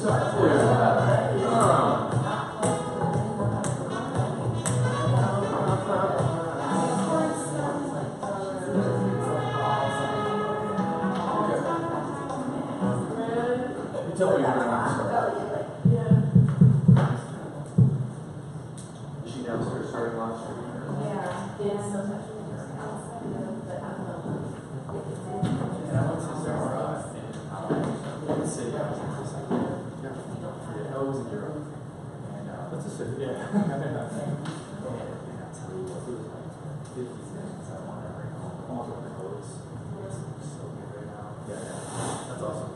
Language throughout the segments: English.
start for you with that. Tell me when to start. Is she downstairs starting last year? Yeah, it's so much. And I went to Sarah in the city. I was in the city. I was in Europe. And That's a city. yeah. And I'll tell you what, it was like 50 things I want to bring home. All of the clothes. It's so good right now. Yeah, that's awesome.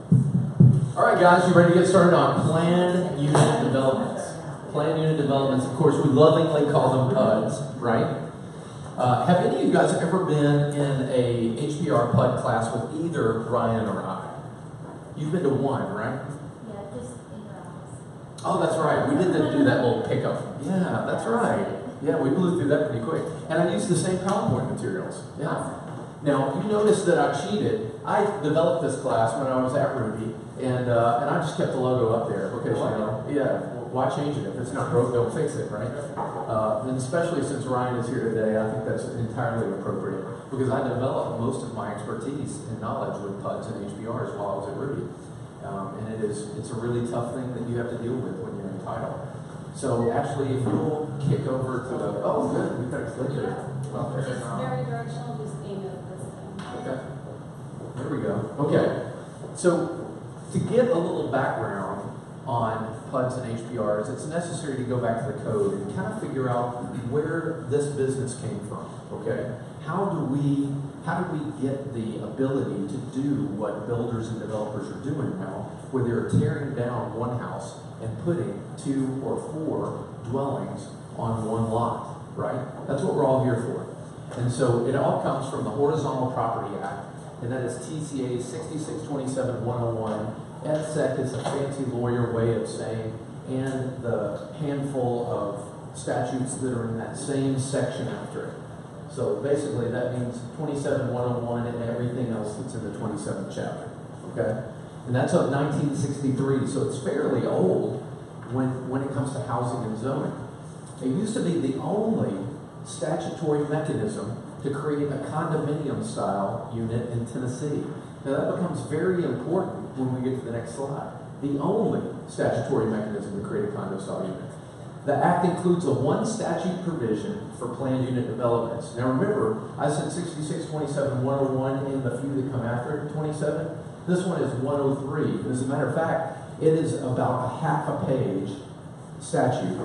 All right, guys, you ready to get started on planned unit developments? Planned unit developments, of course, we lovingly call them PUDs, right? Have any of you guys ever been in a HBR PUD class with either Ryan or I? You've been to one, right? Yeah, just in your office. Oh, that's right. We did do that little pickup. Yeah, that's right. Yeah, we blew through that pretty quick. And I used the same PowerPoint materials. Yeah. Now, you notice that I cheated. I developed this class when I was at Ruby, and I just kept the logo up there because, you know, yeah, why change it? If it's not broke, don't fix it, right? And especially since Ryan is here today, I think that's entirely appropriate because I developed most of my expertise and knowledge with PUDs and HBRs while I was at Ruby. And it's a really tough thing that you have to deal with when you're in title. So actually, if you'll kick over to the, oh good, we've got a clicker. Well, It's very directional, just aim at this thing. okay. There we go. Okay. So to get a little background on PUDs and HBRs, it's necessary to go back to the code and kind of figure out where this business came from. Okay. How do we get the ability to do what builders and developers are doing now, where they're tearing down one house and putting 2 or 4 dwellings on one lot, right? That's what we're all here for. And so it all comes from the Horizontal Property Act, and that is TCA 6627-101. EDSEC is a fancy lawyer way of saying, and the handful of statutes that are in that same section after it. So basically that means 27-101 and everything else that's in the 27th chapter, okay? And that's of 1963, so it's fairly old when it comes to housing and zoning. It used to be the only statutory mechanism to create a condominium-style unit in Tennessee. Now that becomes very important when we get to the next slide. The only statutory mechanism to create a condo-style unit. The Act includes a one statute provision for planned unit developments. Now remember, I said 6627-101 and the few that come after it, 27. This one is 103. As a matter of fact, it is about a half a page statute.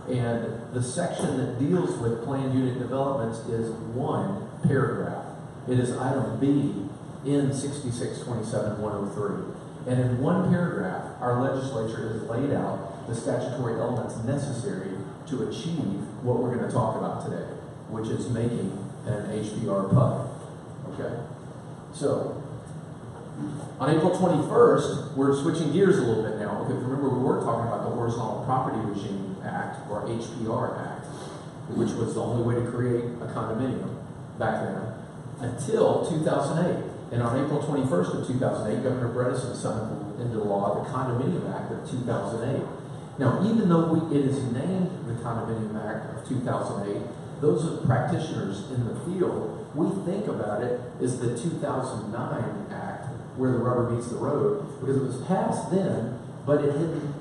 And the section that deals with planned unit developments is one paragraph. It is item B in 6627-103. And in one paragraph, our legislature has laid out the statutory elements necessary to achieve what we're going to talk about today, which is making an HBR PUD. Okay? So, on April 21st, we're switching gears a little bit now, because remember we were talking about the Horizontal Property Regime Act, or HPR Act, which was the only way to create a condominium back then, until 2008. And on April 21st of 2008, Governor Bredesen signed into law the Condominium Act of 2008. Now, even though it is named the Condominium Act of 2008, those are practitioners in the field, we think about it as the 2009 Act, where the rubber meets the road, because it was passed then, but it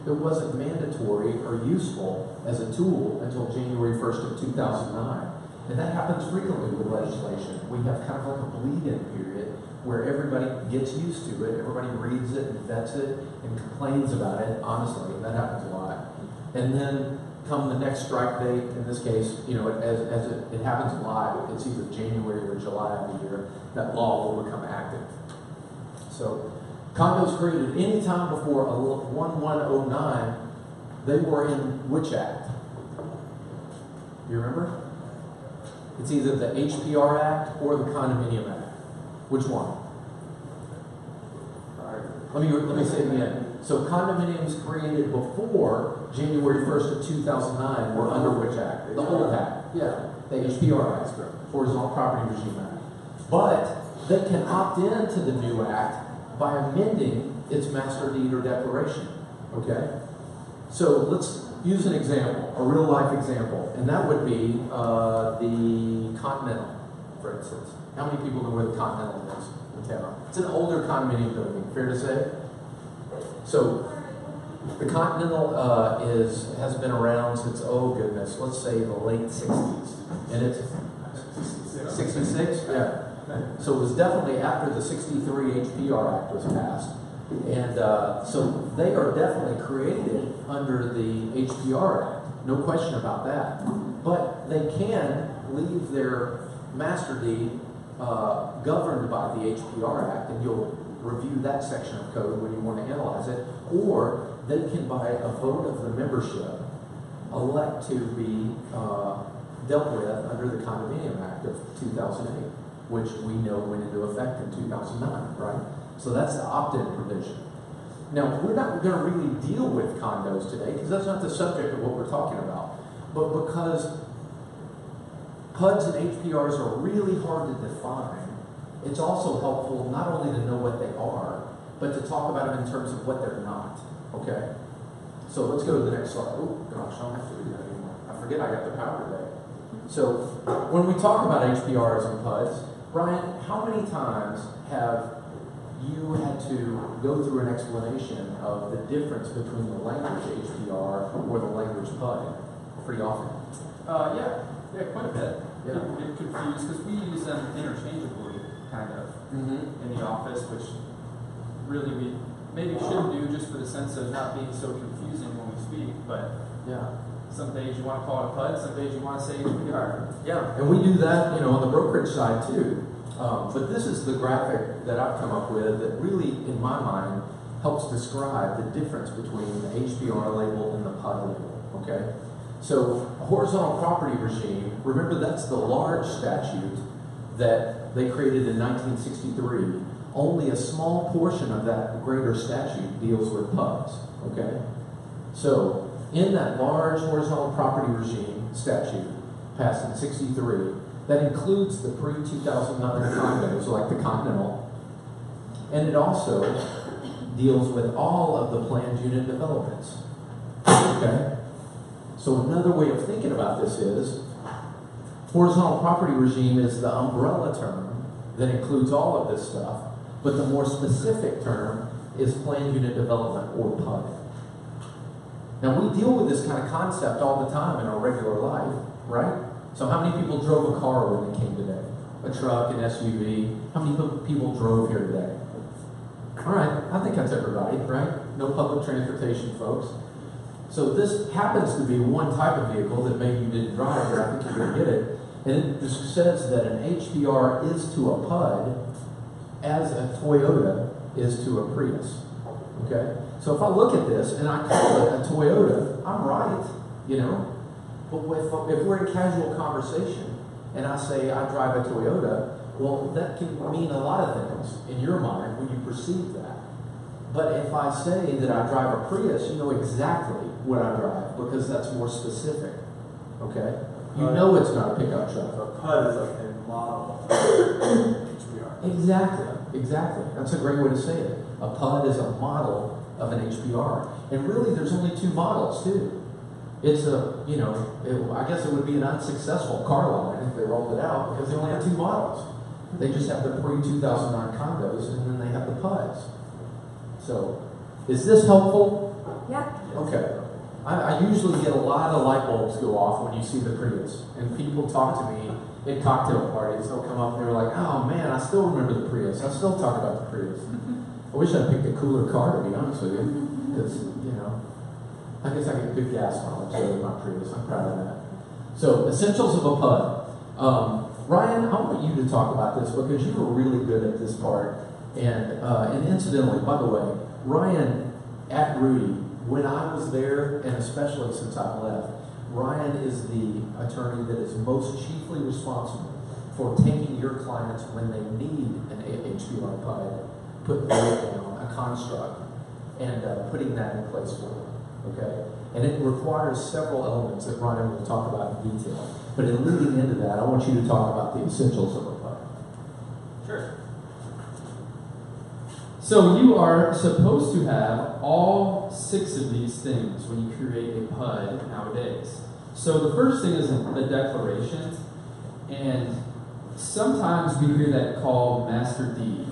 wasn't mandatory or useful as a tool until January 1st of 2009. And that happens frequently with legislation. We have kind of like a bleed-in period where everybody gets used to it, everybody reads it and vets it and complains about it. Honestly, that happens a lot. And then come the next strike date, in this case, you know, as it happens live, it's either January or July of the year, that law will become active. So, condos created any time before 1109, they were in which act? You remember? It's either the HPR Act or the Condominium Act. Which one? Let me say it again. So condominiums created before January 1st of 2009 were under which act? The old act. Yeah, the HPR Act, Horizontal Property Regime Act. But they can opt into the new act by amending its master deed or declaration. Okay? So let's use an example, a real life example, and that would be the Continental, for instance. How many people know where the Continental is in town? It's an older condominium building, fair to say? So the Continental has been around since, oh goodness, let's say the late 60s. And it's 66? Yeah. So it was definitely after the 63 HPR Act was passed. And so they are definitely created under the HPR Act, no question about that. But they can leave their master deed governed by the HPR Act, and you'll review that section of code when you want to analyze it, or they can, by a vote of the membership, elect to be dealt with under the Condominium Act of 2008, which we know went into effect in 2009, right? So that's the opt-in provision. Now, we're not going to really deal with condos today, because that's not the subject of what we're talking about. But because PUDs and HPRs are really hard to define, it's also helpful not only to know what they are, but to talk about them in terms of what they're not, okay? So let's go to the next slide. Oh, gosh, I don't have to do that anymore. I forget I got the power today. So when we talk about HPRs and PUDs, Brian, how many times have you had to go through an explanation of the difference between the language HPR or the language PUD? Pretty often. Yeah, quite a bit. Yeah. People get confused because we use them interchangeably, kind of, in the office, which really we maybe should do just for the sense of not being so confusing when we speak. But Yeah. some days you want to call it a PUD, some days you want to say HPR. Yeah, and we do that, on the brokerage side too. But this is the graphic that I've come up with that really, in my mind, helps describe the difference between the HPR label and the PUD label, okay? So, horizontal property regime, remember that's the large statute that they created in 1963. Only a small portion of that greater statute deals with PUDs, okay? So, in that large horizontal property regime statute passed in 63, that includes the pre-2009 condos like the Continental, and it also deals with all of the planned unit developments, okay? So another way of thinking about this is, horizontal property regime is the umbrella term that includes all of this stuff, but the more specific term is planned unit development, or PUD. Now we deal with this kind of concept all the time in our regular life, right? So how many people drove a car when they came today? A truck, an SUV? How many people drove here today? All right, I think that's everybody, right? No public transportation, folks. So this happens to be one type of vehicle that maybe you didn't drive, but I think you're going to get it. And it just says that an HPR is to a PUD as a Toyota is to a Prius, okay? So if I look at this and I call it a Toyota, I'm right, But if we're in casual conversation and I say I drive a Toyota, well, that can mean a lot of things in your mind when you perceive that. But if I say that I drive a Prius, you know exactly what I drive because that's more specific, okay? You know it's not a pickup truck. So PUD is like a model of HPR. Exactly. That's a great way to say it. A PUD is a model of an HPR. And really, there's only two models, too. It's I guess it would be an unsuccessful car line if they rolled it out because they only have two models. They just have the pre-2009 condos and then they have the PUDs. So, is this helpful? Yeah. Okay. I usually get a lot of light bulbs go off when you see the Prius. And people talk to me at cocktail parties. They'll come up and they're like, oh man, I still remember the Prius. I still talk about the Prius. I wish I picked a cooler car, to be honest with you. Because, I guess I get good gas mileage with my Prius. I'm proud of that. So, essentials of a PUD. Ryan, I want you to talk about this because you were really good at this part. And incidentally, by the way, Ryan at Rudy, when I was there, and especially since I've left, Ryan is the attorney that is most chiefly responsible for taking your clients when they need an HPR PUD, putting that down, a construct, and putting that in place for them. Okay? And it requires several elements that Ryan will talk about in detail. But in leading into that, I want you to talk about the essentials of a PUD. Sure. So you are supposed to have all 6 of these things when you create a PUD nowadays. So the first thing is a declaration, and sometimes we hear that called master deed.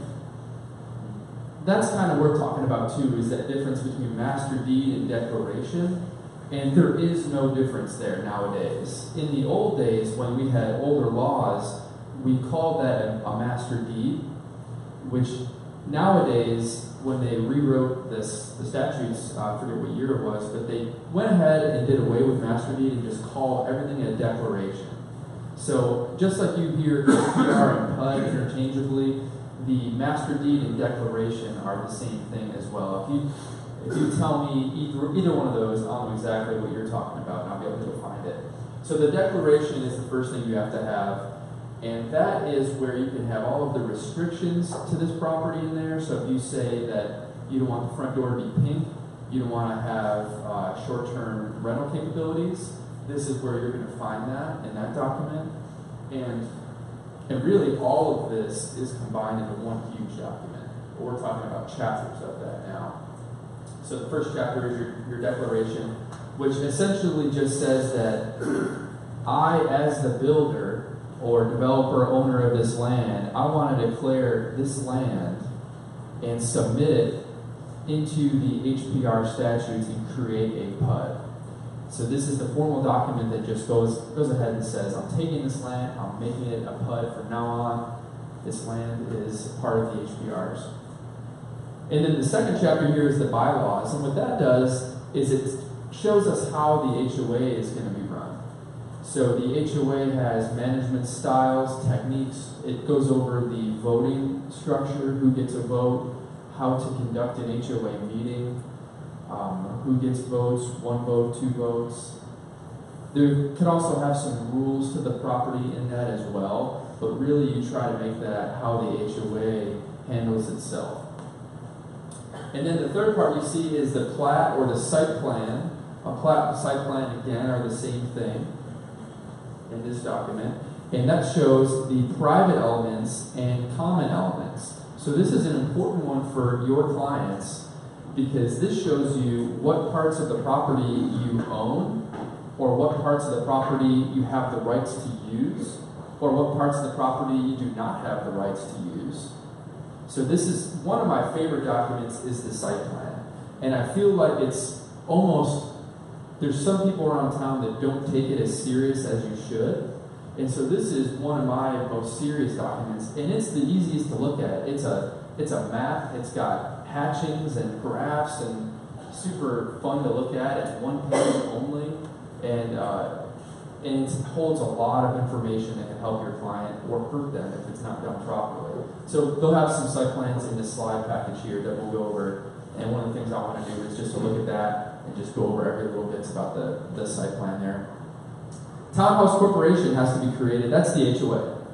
That's kind of what we're talking about too, is that difference between master deed and declaration. And there is no difference there nowadays. In the old days, when we had older laws, we called that a master deed, which nowadays, when they rewrote the statutes, I forget what year it was, but they went ahead and did away with master deed and just called everything a declaration. So just like you hear HPR and PUD interchangeably, the master deed and declaration are the same thing as well. If you tell me either one of those, I'll know exactly what you're talking about, and I'll be able to find it. So the declaration is the first thing you have to have, and that is where you can have all of the restrictions to this property in there. So if you say that you don't want the front door to be pink, you don't want to have short-term rental capabilities, this is where you're going to find that in that document. And really all of this is combined into one huge document. We're talking about chapters of that now. So the first chapter is your declaration, which essentially just says that I, as the builder or developer, owner of this land, I want to declare this land and submit it into the HPR statutes and create a PUD. So this is the formal document that just goes ahead and says, I'm taking this land, I'm making it a PUD from now on. This land is part of the HPRs. And then the second chapter here is the bylaws. And what that does is it shows us how the HOA is going to be run. So the HOA has management styles, techniques. It goes over the voting structure, who gets a vote, how to conduct an HOA meeting, who gets votes, 1 vote, 2 votes. There could also have some rules to the property in that as well, but really you try to make that how the HOA handles itself. And then the third part you see is the plat or the site plan. A plat and site plan, again, are the same thing in this document. And that shows the private elements and common elements. So this is an important one for your clients because this shows you what parts of the property you own, or what parts of the property you have the rights to use, or what parts of the property you do not have the rights to use. So this is one of my favorite documents is the site plan. And I feel like it's almost, there's some people around town that don't take it as serious as you should. And so this is one of my most serious documents. And it's the easiest to look at. It's a map, it's got hatchings and graphs and super fun to look at. It's one page only. And it holds a lot of information that can help your client or hurt them if it's not done properly. So they'll have some site plans in this slide package here that we'll go over. And one of the things I want to do is just to look at that and just go over every little bits about the site plan there. Townhouse Corporation has to be created. That's the HOA.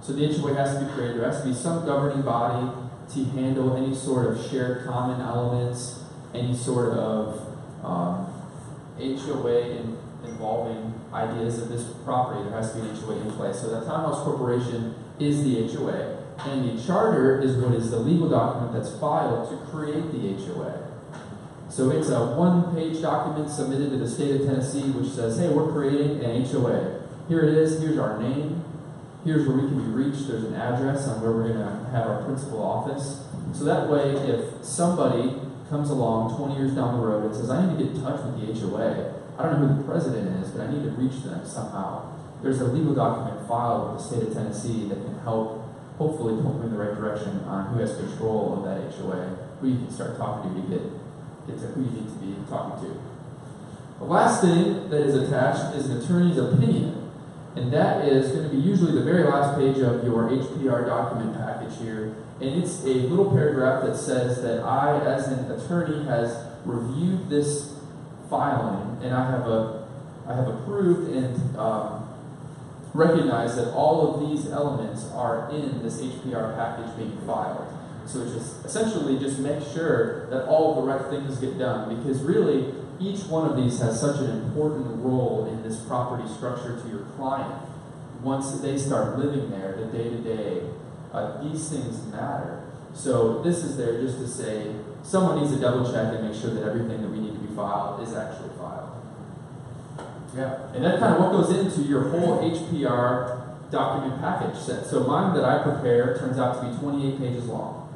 So the HOA has to be created. There has to be some governing body to handle any sort of shared common elements, any sort of HOA involving ideas of this property. There has to be an HOA in place. So the Townhouse Corporation is the HOA. And the charter is what is the legal document that's filed to create the HOA. So it's a one-page document submitted to the state of Tennessee which says, hey, we're creating an HOA. Here it is, here's our name, here's where we can be reached, there's an address on where we're going to have our principal office. So that way, if somebody comes along 20 years down the road and says, I need to get in touch with the HOA, I don't know who the president is, but I need to reach them somehow, there's a legal document filed with the state of Tennessee that can help hopefully point you in the right direction on who has control of that HOA, who you can start talking to get to who you need to be talking to. The last thing that is attached is an attorney's opinion, and that is going to be usually the very last page of your HPR document package here, and it's a little paragraph that says that I, as an attorney, has reviewed this filing, and I have approved and recognized that all of these elements are in this HPR package being filed. So it's just essentially just make sure that all the right things get done, because really each one of these has such an important role in this property structure to your client. Once they start living there, the day-to-day, these things matter. So this is there just to say someone needs to double check and make sure that everything that we need to be filed is actually filed. Yeah. And that's kind of what goes into your whole HPR document package set. So mine that I prepare turns out to be 28 pages long.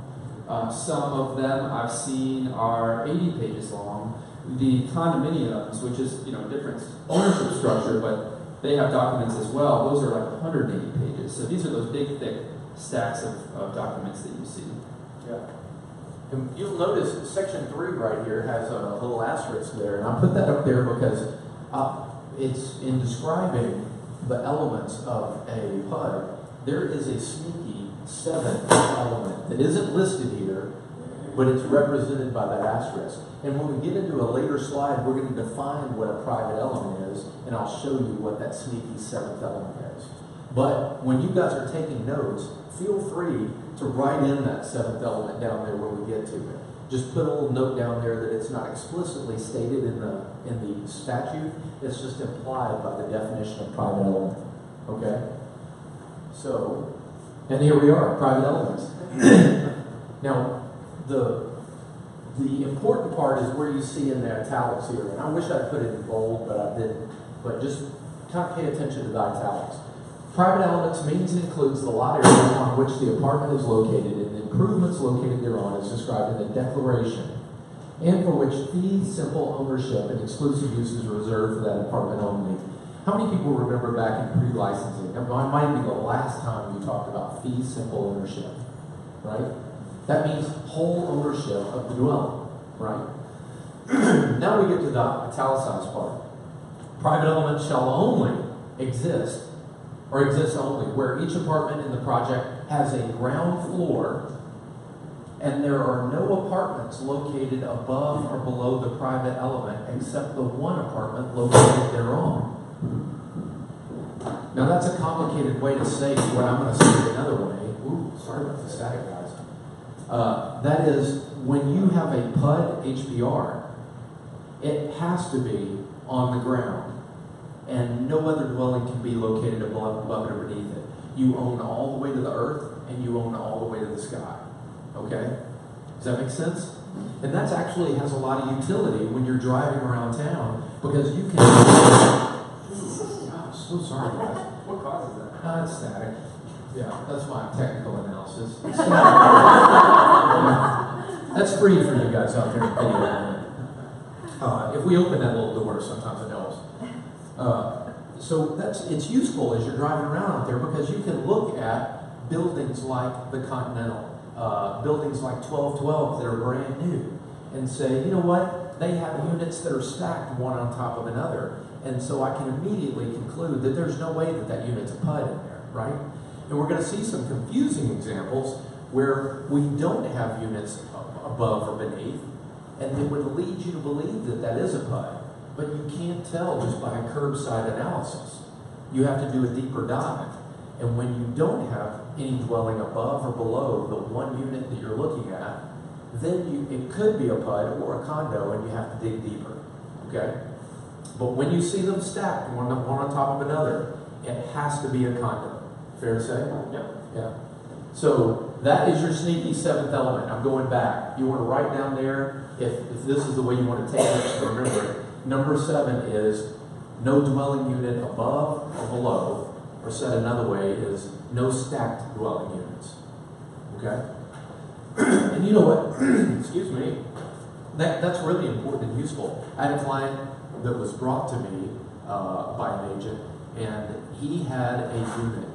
Some of them I've seen are 80 pages long. The condominiums, which is different ownership structure, but they have documents as well. Those are like 180 pages. So these are those big, thick stacks of documents that you see. Yeah. And you'll notice section 3 right here has a little asterisk there, and I put that up there because it's in describing the elements of a PUD. There is a sneaky 7th element that isn't listed here, but it's represented by that asterisk. And when we get into a later slide, we're going to define what a private element is, and I'll show you what that sneaky 7th element is. But when you guys are taking notes, feel free to write in that 7th element down there when we get to it. Just put a little note down there that it's not explicitly stated in the statute. It's just implied by the definition of private element. Okay? So, and here we are, private elements. Now, the important part is where you see in the italics here. And I wish I'd put it in bold, but I didn't. But just kind of pay attention to the italics. Private elements means and includes the lot area on which the apartment is located and the improvements located thereon is described in the declaration, and for which fee simple ownership and exclusive use is reserved for that apartment only. How many people remember back in pre-licensing? That might be the last time you talked about fee simple ownership, right? That means whole ownership of the dwelling, right? Now we get to the italicized part. Private elements shall only exist only where each apartment in the project has a ground floor and there are no apartments located above or below the private element except the one apartment located thereon. Now that's a complicated way to say what I'm going to say another way. Ooh, sorry about the static, guys. That is, when you have a PUD HPR, it has to be on the ground. And no other dwelling can be located above it or beneath it. You own all the way to the earth, and you own all the way to the sky. Okay? Does that make sense? And that actually has a lot of utility when you're driving around town, because you can... I'm so sorry, guys. What causes that? It's static. Yeah, that's my technical analysis. That's free for you guys out there in video. If we open that little door, sometimes it helps. So it's useful as you're driving around out there because you can look at buildings like the Continental, buildings like 1212 that are brand new, and say, you know what, they have units that are stacked one on top of another, and so I can immediately conclude that there's no way that that unit's a PUD in there, right? And we're going to see some confusing examples where we don't have units above or beneath, and it would lead you to believe that that is a PUD. But you can't tell just by a curbside analysis. You have to do a deeper dive. And when you don't have any dwelling above or below the one unit that you're looking at, then it could be a PUD or a condo, and you have to dig deeper. Okay? But when you see them stacked, one on top of another, it has to be a condo. Fair to say? Yep. Yeah. So that is your sneaky 7th element. I'm going back. You want to write down there, if this is the way you want to take it, remember it. Number 7 is no dwelling unit above or below, or said another way is no stacked dwelling units. Okay? And you know what? Excuse me. That's really important and useful. I had a client that was brought to me by an agent, and he had a unit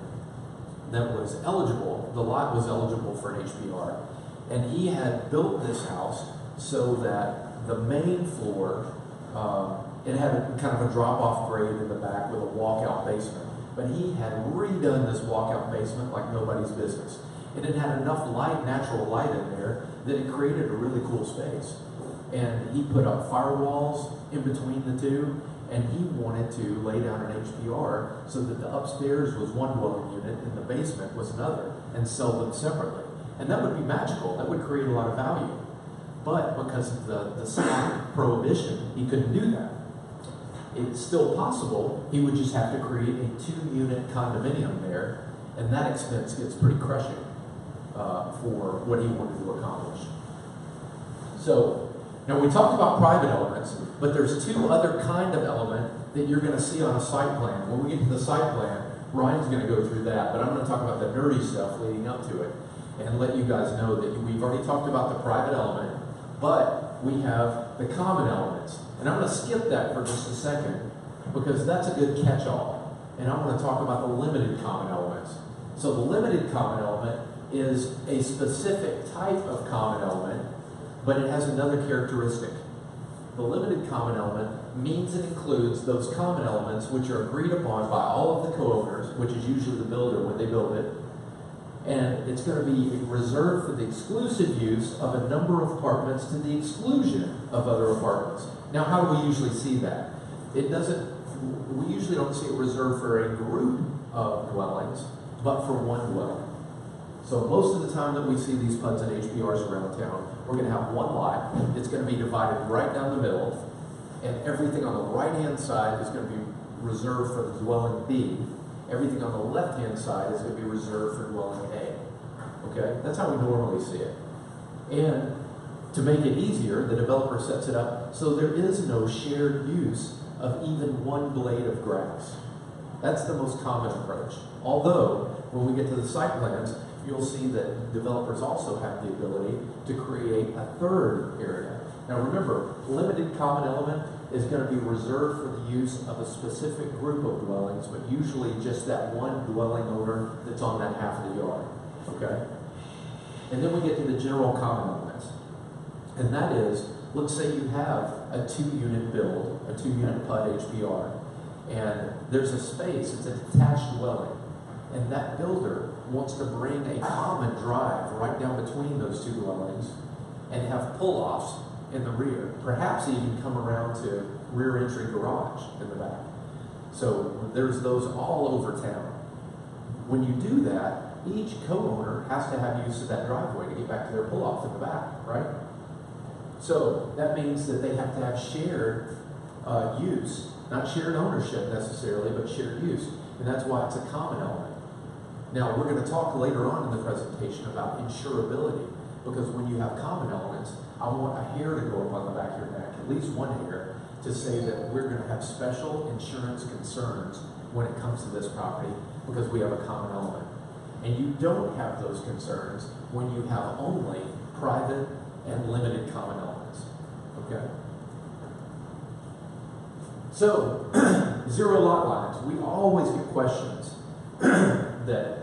that was eligible. The lot was eligible for an HPR, and he had built this house so that the main floor, it had kind of a drop-off grade in the back with a walkout basement. But he had redone this walkout basement like nobody's business. And it had enough light, natural light in there, that it created a really cool space. And he put up firewalls in between the two, and he wanted to lay down an HPR so that the upstairs was one dwelling unit and the basement was another, and sell them separately. And that would be magical. That would create a lot of value. But because of the state prohibition, he couldn't do that. It's still possible. He would just have to create a 2-unit condominium there, and that expense gets pretty crushing. for what he wanted to accomplish. So, now we talked about private elements, but there's two other kind of element that you're going to see on a site plan. When we get to the site plan, Ryan's going to go through that, but I'm going to talk about the nerdy stuff leading up to it and let you guys know that we've already talked about the private element, but we have the common elements. And I'm going to skip that for just a second because that's a good catch-all. And I'm going to talk about the limited common elements. So the limited common element is a specific type of common element, but it has another characteristic. The limited common element means it includes those common elements which are agreed upon by all of the co-owners, which is usually the builder when they build it, and it's going to be reserved for the exclusive use of a number of apartments to the exclusion of other apartments. Now, how do we usually see that? We usually don't see it reserved for a group of dwellings, but for one dwelling. So most of the time that we see these PUDs and HPRs around town, we're going to have one lot. It's going to be divided right down the middle, and everything on the right-hand side is going to be reserved for the dwelling B. Everything on the left-hand side is going to be reserved for dwelling A. Okay? That's how we normally see it. And to make it easier, the developer sets it up so there is no shared use of even one blade of grass. That's the most common approach. Although, when we get to the site plans, you'll see that developers also have the ability to create a third area. Now remember, limited common element is going to be reserved for the use of a specific group of dwellings, but usually just that one dwelling owner that's on that half of the yard. Okay? And then we get to the general common elements. And that is, let's say you have a 2-unit build, a 2-unit PUD HPR, and there's a space, it's a detached dwelling, and that builder wants to bring a common drive right down between those two dwellings and have pull-offs in the rear, perhaps even come around to rear entry garage in the back. So there's those all over town. When you do that, each co-owner has to have use of that driveway to get back to their pull-off in the back, right? So that means that they have to have shared use, not shared ownership necessarily, but shared use. And that's why it's a common element. Now, we're going to talk later on in the presentation about insurability, because when you have common elements, I want a hair to go up on the back of your neck, at least one hair, to say that we're going to have special insurance concerns when it comes to this property because we have a common element. And you don't have those concerns when you have only private and limited common elements. Okay? So, zero lot lines. We always get questions that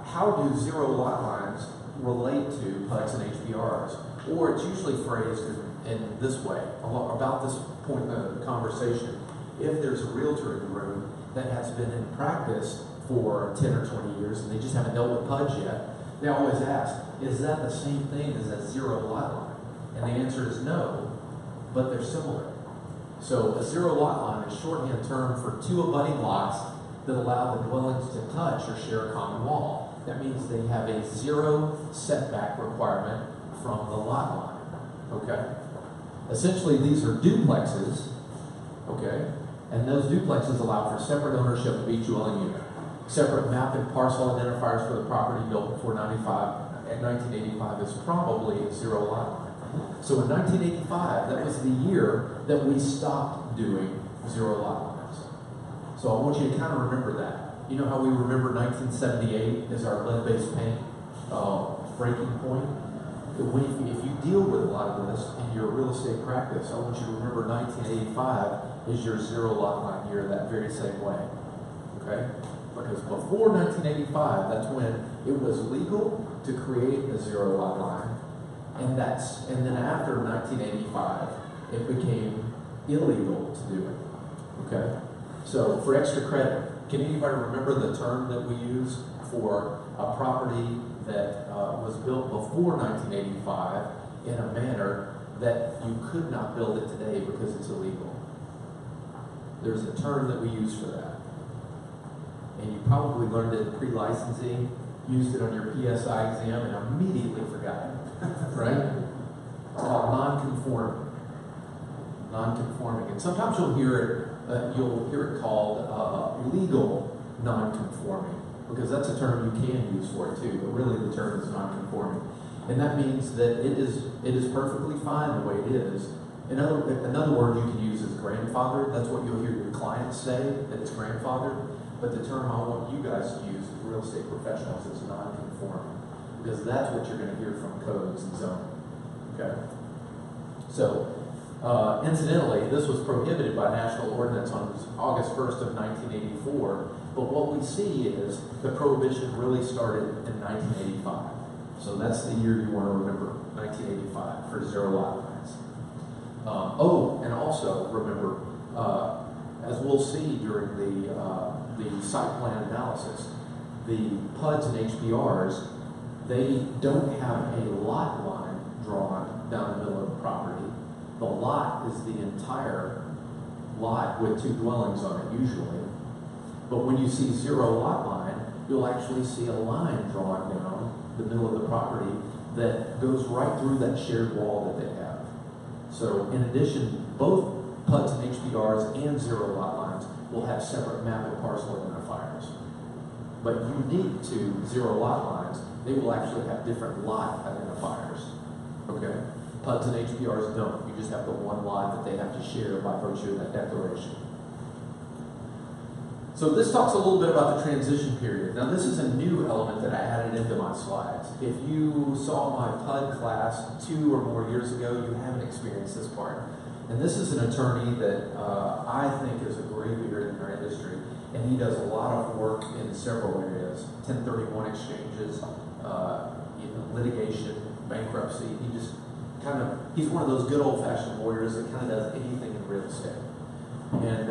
how do zero lot lines relate to PUDs and HPRs? Or it's usually phrased in this way, about this point in the conversation. If there's a realtor in the room that has been in practice for 10 or 20 years and they just haven't dealt with PUDs yet, they always ask, is that the same thing as a zero lot line? And the answer is no, but they're similar. So a zero lot line is shorthand term for two abutting lots that allow the dwellings to touch or share a common wall. That means they have a zero setback requirement from the lot line. Okay? Essentially, these are duplexes. Okay? And those duplexes allow for separate ownership of each dwelling unit. Separate map and parcel identifiers for the property built before 1985 is probably a zero lot line. So in 1985, that was the year that we stopped doing zero lot lines. So I want you to kind of remember that. You know how we remember 1978 as our lead-based paint breaking point? If you deal with a lot of this in your real estate practice, I want you to remember 1985 is your zero lot line year that very same way. Okay? Because before 1985, that's when it was legal to create a zero lot line. And then after 1985, it became illegal to do it. Okay? So for extra credit, can anybody remember the term that we use for a property that was built before 1985 in a manner that you could not build it today because it's illegal? There's a term that we use for that. And you probably learned it in pre-licensing, used it on your PSI exam, and immediately forgot it. Right? It's called non-conforming. Non-conforming. And sometimes you'll hear it called legal non-conforming. because that's a term you can use for it too, but really the term is non-conforming. And that means that it is perfectly fine the way it is. Another word you can use is grandfathered. That's what you'll hear your clients say, that it's grandfathered. But the term I want you guys to use as real estate professionals is non-conforming, because that's what you're going to hear from codes and zoning. Okay? So, incidentally, this was prohibited by national ordinance on August 1st of 1984, but what we see is the prohibition really started in 1985. So that's the year you want to remember, 1985, for zero lot lines. And also remember, as we'll see during the site plan analysis, the PUDs and HPRs, they don't have a lot line drawn down the middle of the property. The lot is the entire lot with two dwellings on it usually. But when you see zero lot line, you'll actually see a line drawn down the middle of the property that goes right through that shared wall that they have. So in addition, both PUDs and HPRs and zero lot lines will have separate map and parcel identifiers. But unique to zero lot lines, they will actually have different lot identifiers. Okay? PUDs and HPRs don't. You just have the one lot that they have to share by virtue of that declaration. So this talks a little bit about the transition period. Now this is a new element that I added into my slides. If you saw my PUD class 2 or more years ago, you haven't experienced this part. And this is an attorney that I think is a great leader in our industry, and he does a lot of work in several areas: 1031 exchanges, litigation, bankruptcy. He's one of those good old-fashioned lawyers that kind of does anything in real estate. And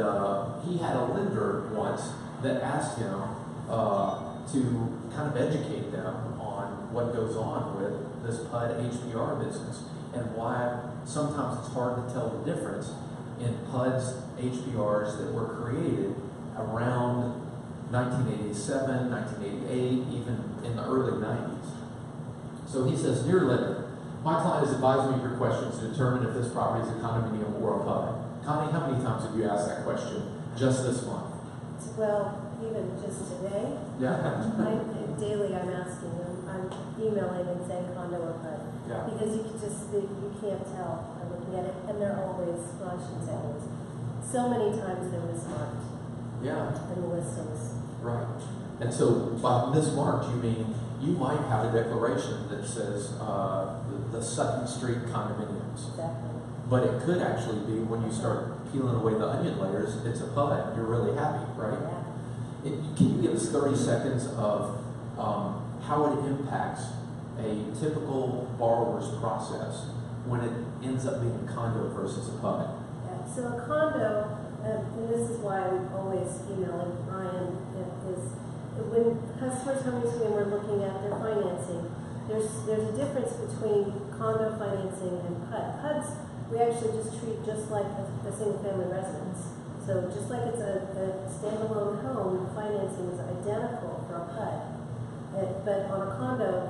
he had a lender once that asked him to kind of educate them on what goes on with this PUD HPR business and why sometimes it's hard to tell the difference in PUDs, HPRs that were created around 1987, 1988, even in the early 90s. So he says, "Dear lender, my client has advised me of your questions to determine if this property is a condominium or a PUD." Connie, how many times have you asked that question just this month? Well, even just today, Yeah. daily I'm asking them, I'm emailing and saying condo or PUD. Yeah. Because you can't tell by looking at it, and they're always, well, I shouldn't say always, so many times they're mismarked Yeah. in the listings. Right. And so by mismarked, you mean you might have a declaration that says the Sutton Street condominiums. Exactly. But it could actually be, when you start peeling away the onion layers, it's a PUD. You're really happy, right? Yeah. Can you give us 30 seconds of how it impacts a typical borrower's process when it ends up being a condo versus a PUD? Yeah. So a condo, and this is why we always email Ryan, is when customers come to me and we're looking at their financing, there's a difference between condo financing and PUD. PUDs, we actually just treat just like a single-family residence. So just like it's a standalone home, the financing is identical for a PUD. But on a condo,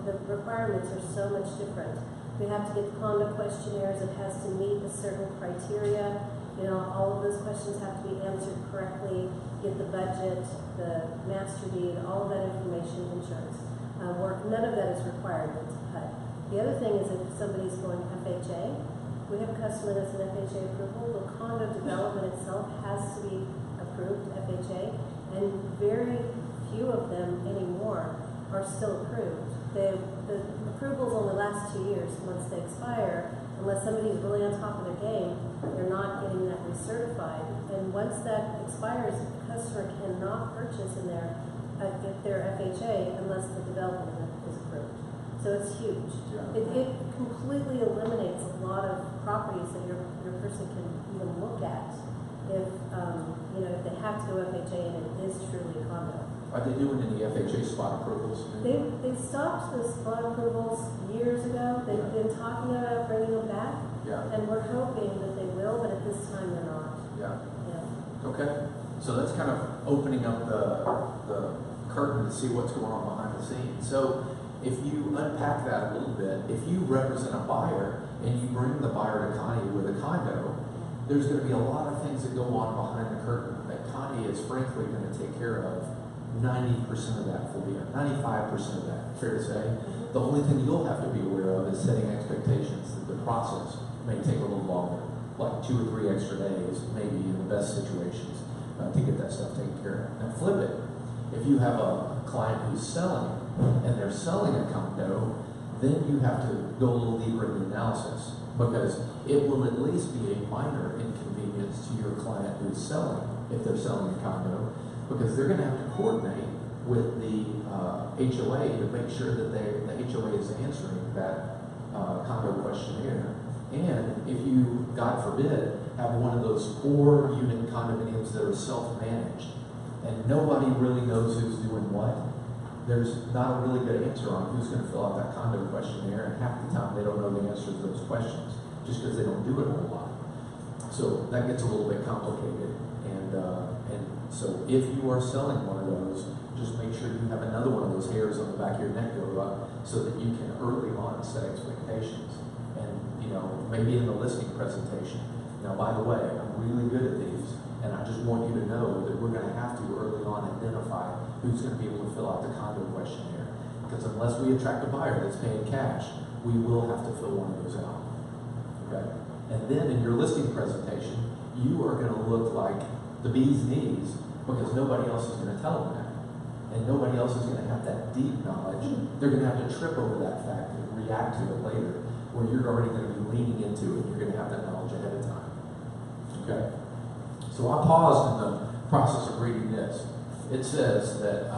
the requirements are so much different. We have to get the condo questionnaires. It has to meet a certain criteria. You know, all of those questions have to be answered correctly. Get the budget, the master deed, all of that information, insurance. None of that is required with PUD. The other thing is if somebody's going FHA, we have a customer that's an FHA approval. The condo development itself has to be approved FHA, and very few of them anymore are still approved. The approvals only last 2 years. Once they expire, unless somebody's really on top of their game, they're not getting that recertified. And once that expires, the customer cannot purchase in their FHA unless the development is approved. So it's huge. Yeah. It completely eliminates a lot of properties that your person can even look at if if they have to go FHA and it is truly a condo. Are they doing any FHA spot approvals? They stopped the spot approvals years ago. They've been talking about bringing them back, Yeah. and we're hoping that they will, but at this time they're not. Yeah. Yeah. Okay. So that's kind of opening up the curtain to see what's going on behind the scenes. So if you unpack that a little bit, if you represent a buyer and you bring the buyer to Connie with a condo, there's going to be a lot of things that go on behind the curtain that Connie is frankly going to take care of 90% of that will be, 95% of that, fair to say. The only thing you'll have to be aware of is setting expectations that the process may take a little longer, like 2 or 3 extra days, maybe in the best situations, to get that stuff taken care of. Now flip it. If you have a client who's selling and they're selling a condo, then you have to go a little deeper in the analysis, because it will at least be a minor inconvenience to your client who's selling, if they're selling a condo, because they're going to have to coordinate with the HOA to make sure that the HOA is answering that condo questionnaire. And if you, God forbid, have one of those 4-unit condominiums that are self-managed and nobody really knows who's doing what, there's not a really good answer on who's going to fill out that condo questionnaire, and half the time they don't know the answers to those questions just because they don't do it a whole lot. So that gets a little bit complicated. And so if you are selling one of those, just make sure you have another one of those hairs on the back of your neck go up so that you can early on set expectations. And, you know, maybe in the listing presentation. Now, by the way, I'm really good at these, and I just want you to know that we're going to have to early on identify who's going to be able to fill out the condo questionnaire. Because unless we attract a buyer that's paying cash, we will have to fill one of those out. Okay? And then in your listing presentation, you are going to look like the bee's knees, because nobody else is going to tell them that. And nobody else is going to have that deep knowledge. They're going to have to trip over that fact and react to it later, where you're already going to be leaning into it. You're going to have that knowledge ahead of time. Okay? So I paused in the process of reading this. It says that,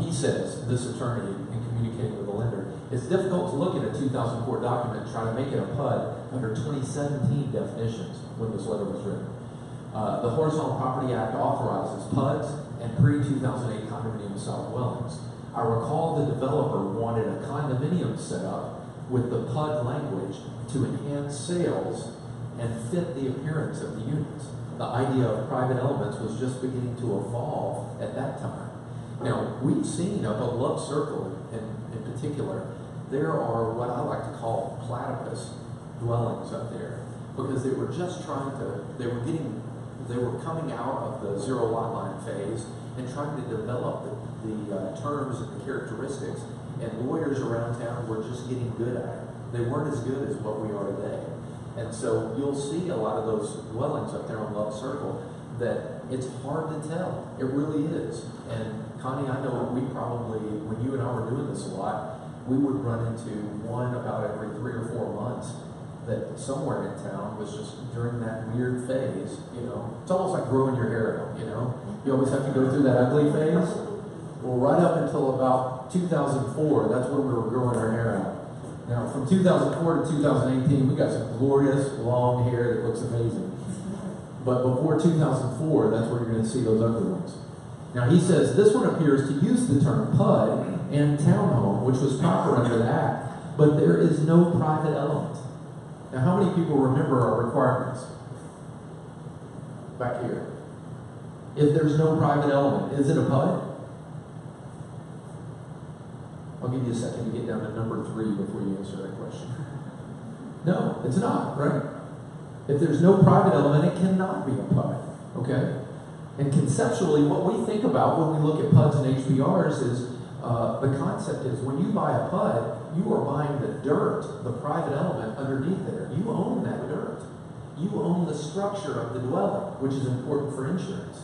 he says, this attorney, in communicating with the lender, it's difficult to look at a 2004 document and try to make it a PUD under 2017 definitions when this letter was written. The Horizontal Property Act authorizes PUDs and pre-2008 condominium-style dwellings. I recall the developer wanted a condominium set up with the PUD language to enhance sales and fit the appearance of the units. The idea of private elements was just beginning to evolve at that time. Now, we've seen up at Love Circle in particular, there are what I like to call platypus dwellings up there, because they were just trying to, they were coming out of the zero lot line phase and trying to develop the terms and the characteristics, and lawyers around town were just getting good at it. They weren't as good as what we are today. And so you'll see a lot of those dwellings up there on Love Circle that it's hard to tell. It really is. And Connie, I know we probably, when you and I were doing this a lot, we would run into one about every 3 or 4 months that somewhere in town was just during that weird phase, you know. It's almost like growing your hair out, you know. You always have to go through that ugly phase. Well, right up until about 2004, that's when we were growing our hair out. Now, from 2004 to 2018, we got some glorious long hair that looks amazing. But before 2004, that's where you're going to see those ugly ones. Now, he says, this one appears to use the term PUD and townhome, which was proper under the Act, but there is no private element. Now, how many people remember our requirements? Back here. If there's no private element, is it a PUD? I'll give you a second to get down to number 3 before you answer that question. No, it's not, right? If there's no private element, it cannot be a PUD, okay? And conceptually, what we think about when we look at PUDs and HPRs is, the concept is when you buy a PUD, you are buying the dirt, the private element underneath there. You own that dirt. You own the structure of the dwelling, which is important for insurance.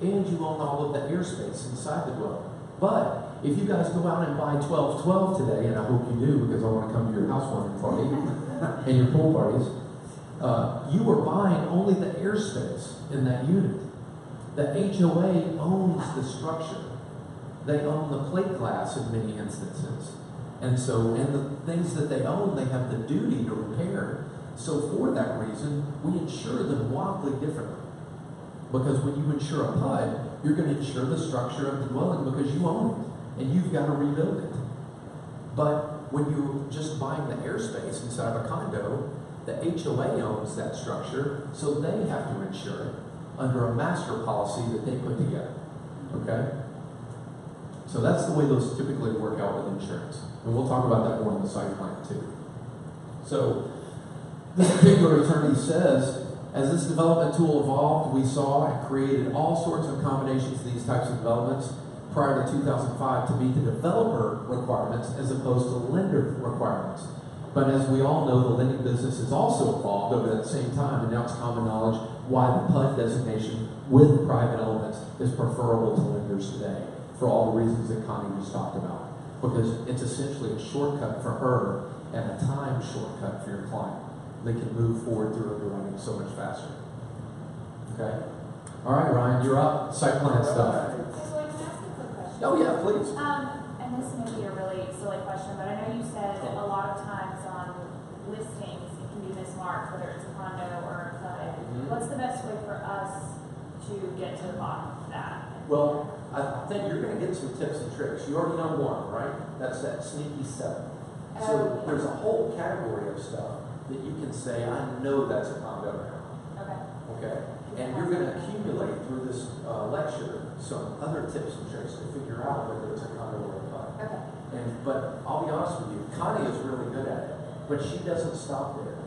And you own all of the airspace inside the dwelling. But if you guys go out and buy 1212 today, and I hope you do because I want to come to your housewarming party and your pool parties, you are buying only the airspace in that unit. The HOA owns the structure. They own the plate glass in many instances. And so, and the things that they own, they have the duty to repair. So for that reason, we insure them wildly differently. Because when you insure a PUD, you're going to insure the structure of the dwelling because you own it, and you've got to rebuild it. But when you're just buying the airspace inside of a condo, the HOA owns that structure, so they have to insure it under a master policy that they put together. Okay? So that's the way those typically work out with insurance. And we'll talk about that more in the site plan too. So this particular attorney says, as this development tool evolved, we saw and created all sorts of combinations of these types of developments. prior to 2005 to meet the developer requirements as opposed to lender requirements. But as we all know, the lending business has also evolved over that same time, and now it's common knowledge why the PUD designation with private elements is preferable to lenders today, for all the reasons that Connie just talked about. Because it's essentially a shortcut for her and a time shortcut for your client. They can move forward through underwriting so much faster. Okay? All right, Ryan, you're up. Site plan stuff. So, like, can I ask a quick question? Oh, yeah, please. And this may be a really silly question, but I know you said that a lot of times on listings, it can be mismarked, whether it's a condo or a PUD. Mhm. What's the best way for us to get to the bottom of that? Well, I think you're going to get some tips and tricks. You already know one, right? That's that sneaky 7. So there's a whole category of stuff that you can say, I know that's a condo now. Okay. Okay? And you're going to accumulate through this lecture some other tips and tricks to figure out whether it's a condo or a PUD. Okay. But I'll be honest with you, Connie is really good at it, but she doesn't stop there.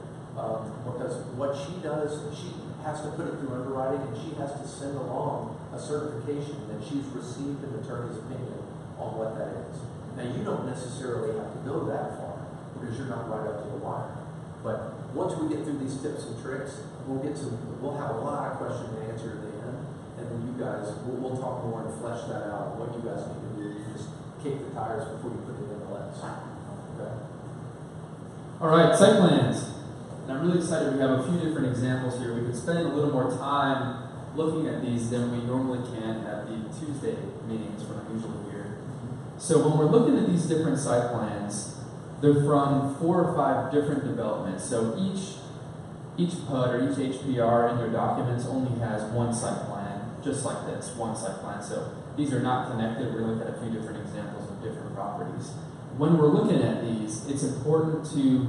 Because what she does, she has to put it through underwriting, and she has to send along a certification that she's received an attorney's opinion on what that is. Now, you don't necessarily have to go that far because you're not right up to the wire. But once we get through these tips and tricks, we'll have a lot of question and answer at the end, and then you guys, we'll talk more and flesh that out, what you guys need to do. You just kick the tires before you put it in the lens. Okay? All right, site plans. And I'm really excited we have a few different examples here. We could spend a little more time looking at these than we normally can at the Tuesday meetings when I'm usually here. So when we're looking at these different site plans, they're from 4 or 5 different developments. So each PUD or each HPR in their documents only has one site plan, just like this, one site plan. So these are not connected. We're looking at a few different examples of different properties. When we're looking at these, it's important to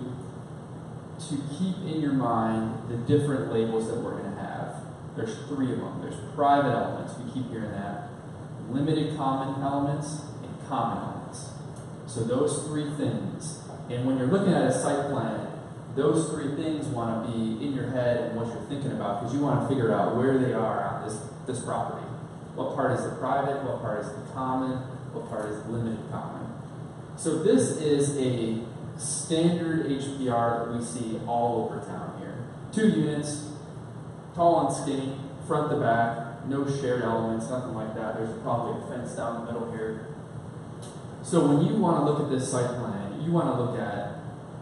keep in your mind the different labels that we're going to have. There's 3 of them. There's private elements, we keep hearing that, limited common elements, and common elements. So those 3 things. And when you're looking at a site plan, those 3 things want to be in your head and what you're thinking about, because you want to figure out where they are on this property. What part is the private, what part is the common, what part is the limited common. So this is a standard HPR that we see all over town here. 2 units, tall and skinny, front to back, no shared elements, nothing like that. There's probably a fence down the middle here. So when you want to look at this site plan, you want to look at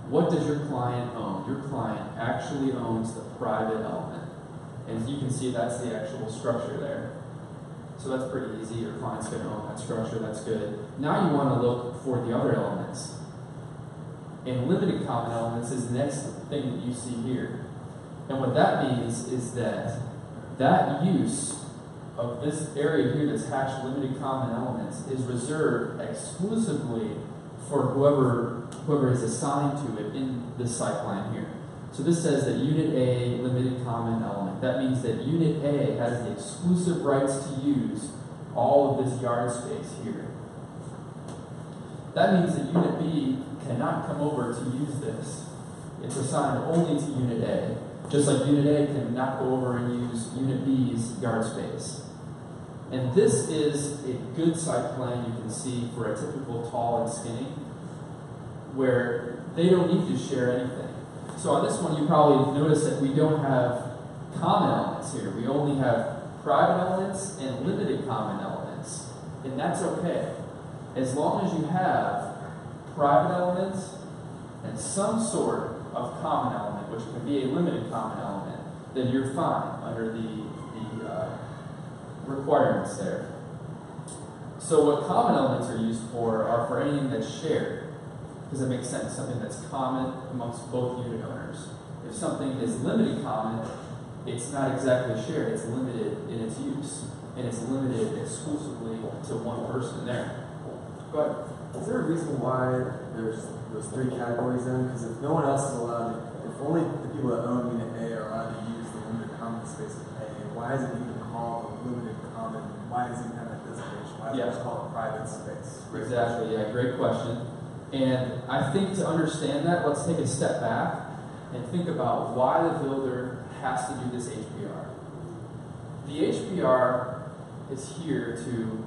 what does your client own? Your client actually owns the private element. And you can see that's the actual structure there. So that's pretty easy. Your client's going to own that structure. That's good. Now you want to look for the other elements. And limited common elements is the next thing that you see here. And what that means is that that use of this area here that's hashed limited common elements is reserved exclusively for whoever is assigned to it in this site plan here. So this says that Unit A, limited common element. That means that Unit A has the exclusive rights to use all of this yard space here. That means that Unit B cannot come over to use this. It's assigned only to Unit A, just like Unit A cannot go over and use Unit B's yard space. And this is a good site plan you can see for a typical tall and skinny, where they don't need to share anything. So on this one, you probably notice that we don't have common elements here. We only have private elements and limited common elements. And that's okay. As long as you have private elements and some sort of common element, which can be a limited common element, then you're fine under the requirements there. So what common elements are used for are for anything that's shared. Does that make sense? Something that's common amongst both unit owners. If something is limited common, it's not exactly shared, it's limited in its use. And it's limited exclusively to one person there. Go ahead. Is there a reason why there's those 3 categories then? Because if no one else is allowed, if only the people that own Unit A are allowed to use the limited common space of A, why is it even called a limited common? Why does it have that designation? Why is it just called a private space? Exactly, yeah, great question. And I think to understand that, let's take a step back and think about why the builder has to do this HPR. The HPR is here to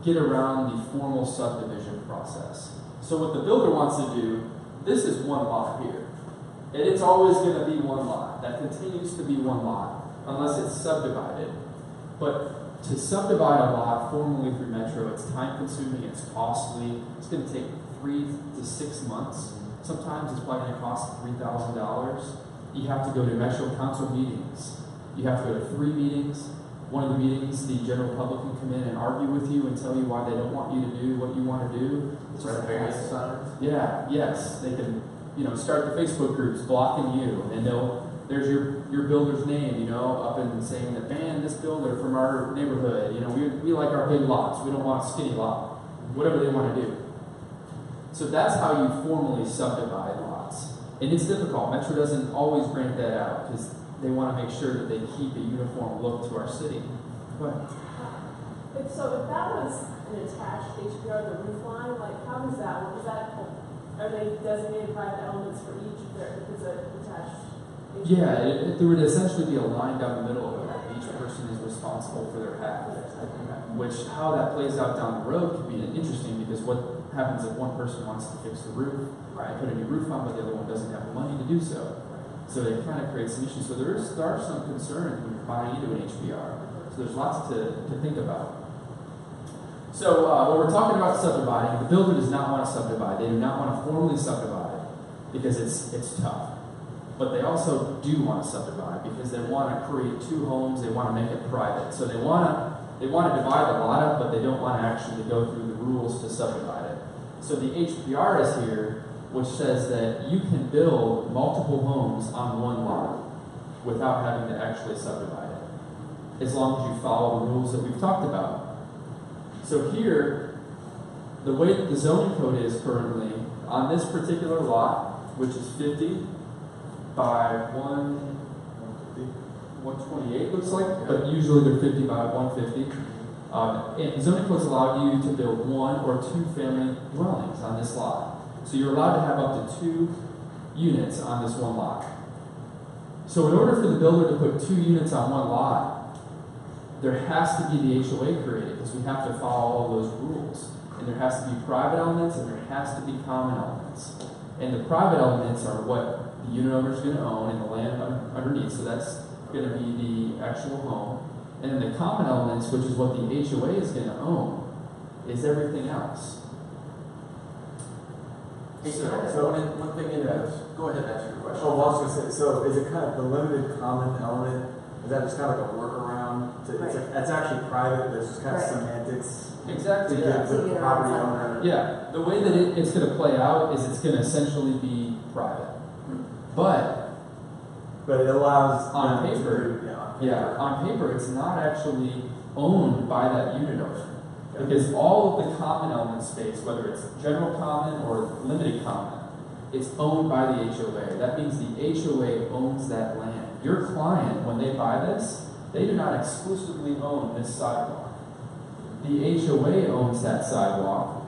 get around the formal subdivision process. So what the builder wants to do, this is one lot here. And it's always going to be one lot. That continues to be one lot, unless it's subdivided. But to subdivide a lot formally through Metro, it's time consuming, it's costly, it's going to take 3 to 6 months. Sometimes it's probably going to cost $3,000. You have to go to Metro Council meetings. You have to go to 3 meetings. One of the meetings, the general public can come in and argue with you and tell you why they don't want you to do what you want to do. It's just various signs. Yeah, yes. They can, start the Facebook groups blocking you, and there's your builder's name, up and saying that, man, this builder from our neighborhood, we like our big lots. We don't want a skinny lot. Whatever they want to do. So that's how you formally subdivide lots. And it's difficult. Metro doesn't always grant that out because they want to make sure that they keep a uniform look to our city. Go ahead. So if that was an attached HPR, the roof line, like how does that work? Are they designated private elements for each if it's an attached HPR? Yeah, there would essentially be a line down the middle of it. Each person is responsible for their half. Which, how that plays out down the road could be interesting because what happens if one person wants to fix the roof, right, put a new roof on, but the other one doesn't have the money to do so. So it kind of creates some issues. So there are some concerns when you're buying into an HBR. So there's lots to think about. So when we're talking about subdividing, the builder does not want to subdivide. They do not want to formally subdivide because it's tough. But they also do want to subdivide because they want to create 2 homes. They want to make it private. So they want to divide the lot up, but they don't want to actually go through the rules to subdivide it. So the HPR is here, which says that you can build multiple homes on one lot without having to actually subdivide it, as long as you follow the rules that we've talked about. So here, the way that the zoning code is currently, on this particular lot, which is 50 by 128 looks like, but usually they're 50 by 150. And zoning codes allow you to build 1 or 2 family dwellings on this lot. So you're allowed to have up to 2 units on this one lot. So in order for the builder to put 2 units on one lot, there has to be the HOA created because we have to follow all those rules. And there has to be private elements and there has to be common elements. And the private elements are what the unit owner is going to own and the land underneath. So that's going to be the actual home. And then the common elements, which is what the HOA is going to own, is everything else. So one thing in this. Go ahead and ask your question. Oh, well, I was going to say, so is it kind of the limited common element? Is that just kind of like a workaround? It's actually private, but it's just kind of semantics Exactly. to give the property owner. Yeah, the way that it's going to play out is it's going to essentially be private. But it allows on them to paper, do- on paper, it's not actually owned by that unit owner. Because all of the common element space, whether it's general common or limited common, it's owned by the HOA. That means the HOA owns that land. Your client, when they buy this, they do not exclusively own this sidewalk. The HOA owns that sidewalk,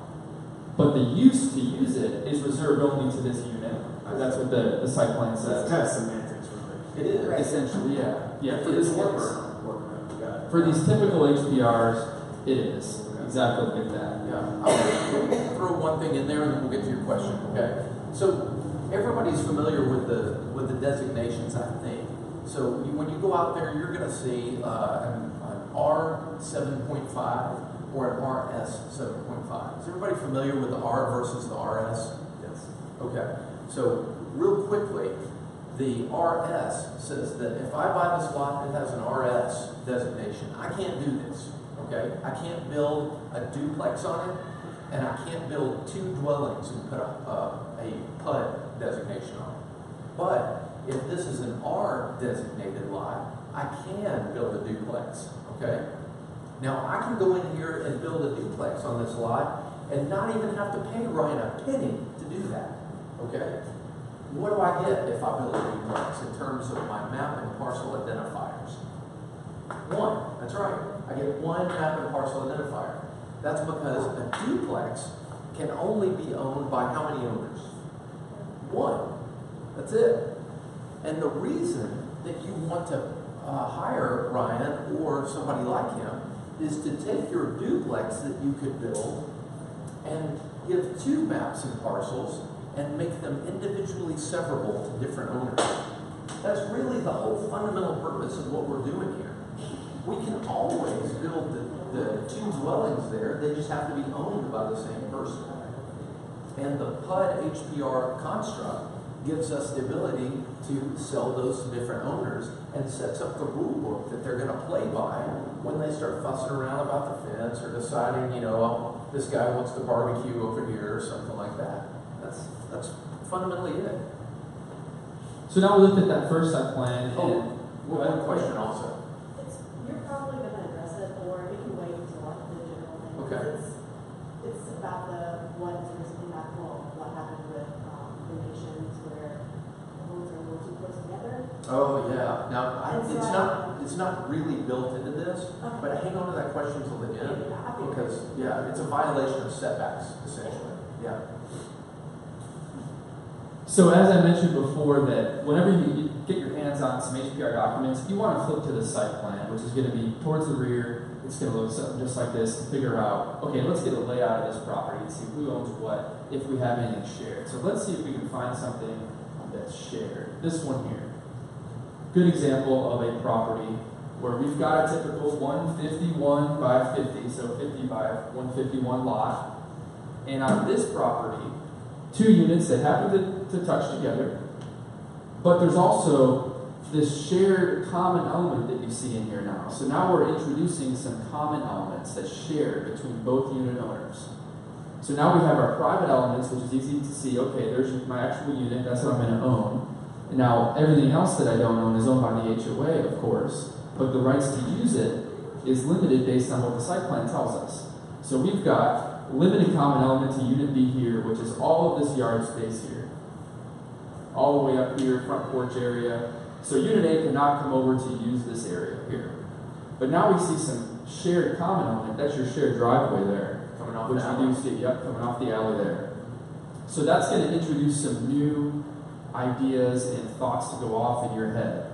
but the use to use it is reserved only to this unit. That's what the site plan says. It's kind of semantics, really. It is. Essentially, yeah. Yeah, for this case. Workaround. For these typical HBRs, it is. Exactly like that. Yeah. I'll throw one thing in there and then we'll get to your question, okay? So everybody's familiar with the designations, I think. So when you go out there, you're going to see an R 7.5 or an RS 7.5. Is everybody familiar with the R versus the RS? Yes. Okay. So real quickly, the RS says that if I buy this lot that has an RS designation, I can't do this. Okay? I can't build a duplex on it, and I can't build 2 dwellings and put a PUD designation on it. But if this is an R designated lot, I can build a duplex. Okay? Now I can go in here and build a duplex on this lot and not even have to pay Ryan a penny to do that. Okay? What do I get if I build a duplex in terms of my map and parcel identifiers? 1. That's right. I get 1 map and parcel identifier. That's because a duplex can only be owned by how many owners? 1. That's it. And the reason that you want to hire Ryan or somebody like him is to take your duplex that you could build and give 2 maps and parcels and make them individually severable to different owners. That's really the whole fundamental purpose of what we're doing here. We can always build the 2 dwellings there, they just have to be owned by the same person. And the PUD HPR construct gives us the ability to sell those to different owners and sets up the rule book that they're going to play by when they start fussing around about the fence or deciding, you know, oh, this guy wants to barbecue over here or something like that. That's fundamentally it. So now we looked at that first site plan. Oh, and one question also. You're probably going to address it, or you can wait until like the general thing. Okay. It's about what is recently happened, what happened with the nations where the homes are a little too close together. Oh yeah. Now And so it's not really built into this, Okay. but hang on to that question till the end Yeah, I think- because it's a violation of setbacks essentially. Yeah. So as I mentioned before, that whenever you get your hands on some HPR documents, you want to flip to the site plan, which is going to be towards the rear. It's going to look something just like this to figure out, okay, let's get a layout of this property and see who owns what, if we have anything shared. So let's see if we can find something that's shared. This one here. Good example of a property where we've got a typical 151 by 50, so 50 by 151 lot. And on this property, 2 units that happen to touch together, but there's also this shared common element that you see in here now. So now we're introducing some common elements that's shared between both unit owners. So now we have our private elements, which is easy to see. Okay, there's my actual unit, that's what I'm going to own. And now everything else that I don't own is owned by the HOA, of course, but the rights to use it is limited based on what the site plan tells us. So we've got limited common element to unit B here, which is all of this yard space here. All the way up here, front porch area. So unit A cannot come over to use this area here. But now we see some shared common element. That's your shared driveway there. Coming off Which the we alley. do see, yep, coming off the alley there. So that's going to introduce some new ideas and thoughts to go off in your head.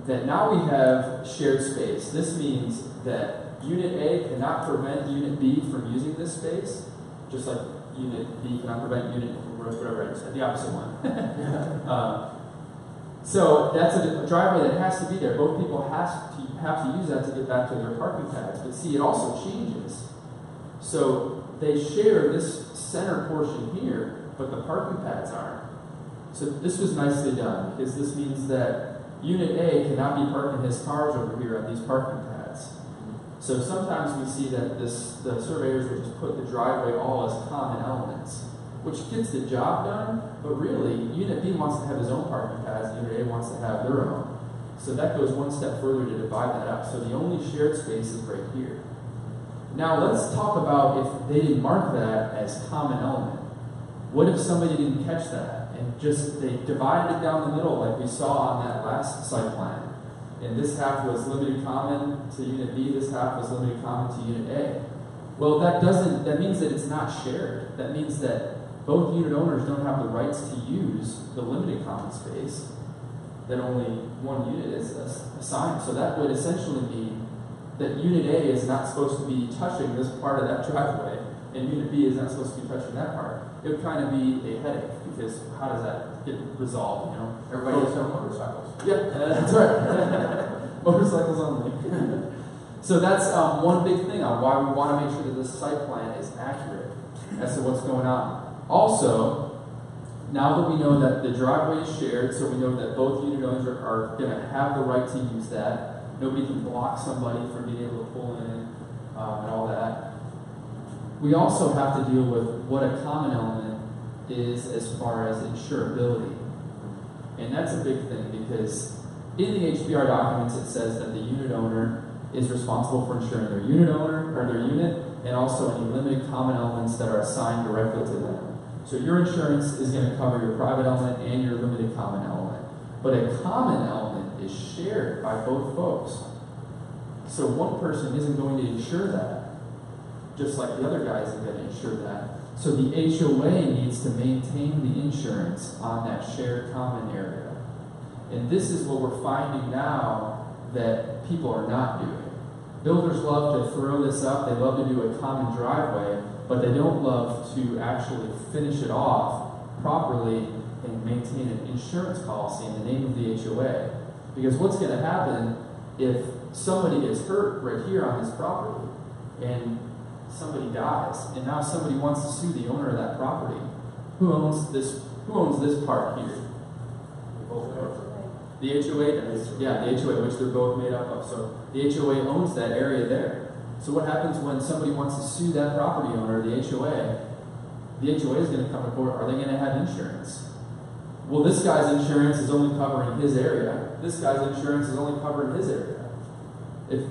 That now we have shared space. This means that Unit A cannot prevent Unit B from using this space, just like Unit B cannot prevent Unit, whatever I said, the opposite one. So that's a driveway that has to be there. Both people have to use that to get back to their parking pads. But see, it also changes. So they share this center portion here, but the parking pads aren't. So this was nicely done, because this means that Unit A cannot be parking his cars over here at these parking pads. So sometimes we see that the surveyors will just put the driveway all as common elements, which gets the job done, but really, Unit B wants to have his own parking pads, Unit A wants to have their own. So that goes one step further to divide that up. So the only shared space is right here. Now let's talk about if they didn't mark that as common element. What if somebody didn't catch that and just they divided it down the middle like we saw on that last site plan? And this half was limited common to Unit B, this half was limited common to Unit A. Well, that means that it's not shared. That means that both unit owners don't have the rights to use the limited common space, that only one unit is assigned. So that would essentially mean that Unit A is not supposed to be touching this part of that driveway, and Unit B is not supposed to be touching that part. It would kind of be a headache, because how does that get resolved, you know? Everybody has their motorcycles. Yeah, that's right. Motorcycles only. So that's one big thing on why we want to make sure that this site plan is accurate as to what's going on. Also, now that we know that the driveway is shared, so we know that both unit owners are going to have the right to use that. Nobody can block somebody from being able to pull in and all that. We also have to deal with what a common element is as far as insurability. And that's a big thing, because in the HPR documents it says that the unit owner is responsible for insuring their unit owner or their unit, and also any limited common elements that are assigned directly to them. So your insurance is going to cover your private element and your limited common element. But a common element is shared by both folks. So one person isn't going to insure that, just like the other guy isn't going to insure that. So the HOA needs to maintain the insurance on that shared common area. And this is what we're finding now that people are not doing. Builders love to throw this up. They love to do a common driveway, but they don't love to actually finish it off properly and maintain an insurance policy in the name of the HOA. Because what's going to happen if somebody gets hurt right here on this property and somebody dies, and now somebody wants to sue the owner of that property? Who owns this part here? The HOA does. Yeah, the HOA, which they're both made up of. So the HOA owns that area there. So what happens when somebody wants to sue that property owner, the HOA? The HOA is going to come to court. Are they going to have insurance? Well, this guy's insurance is only covering his area. This guy's insurance is only covering his area. If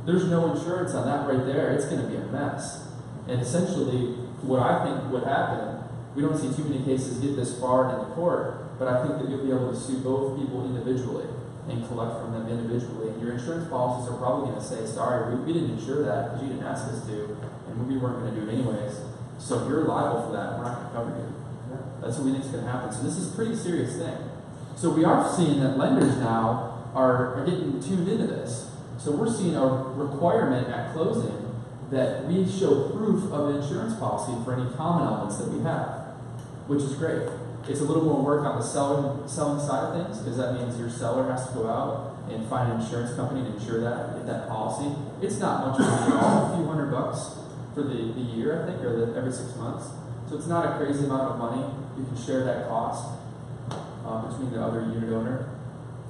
there's no insurance on that right there, it's going to be a mess. And essentially, what I think would happen, we don't see too many cases get this far into court, but I think that you'll be able to sue both people individually and collect from them individually. And your insurance policies are probably going to say, sorry, we didn't insure that because you didn't ask us to, and we weren't going to do it anyways. So you're liable for that. We're not going to cover you. That's what we think is going to happen. So this is a pretty serious thing. So we are seeing that lenders now are getting tuned into this. So we're seeing a requirement at closing that we show proof of an insurance policy for any common elements that we have, which is great. It's a little more work on the selling side of things, because that means your seller has to go out and find an insurance company to insure that, get that policy. It's not much money at all, a few $100 for the year, I think, or every 6 months. So it's not a crazy amount of money. You can share that cost between the other unit owner.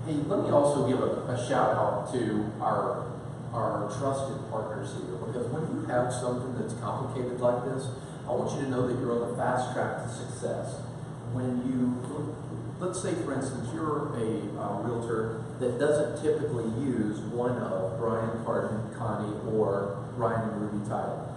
Hey, let me also give a shout out to our trusted partners here, because when you have something that's complicated like this, I want you to know that you're on the fast track to success. When you, let's say for instance, you're a realtor that doesn't typically use one of Brian, Carden, Connie, or Ryan and Ruby Title.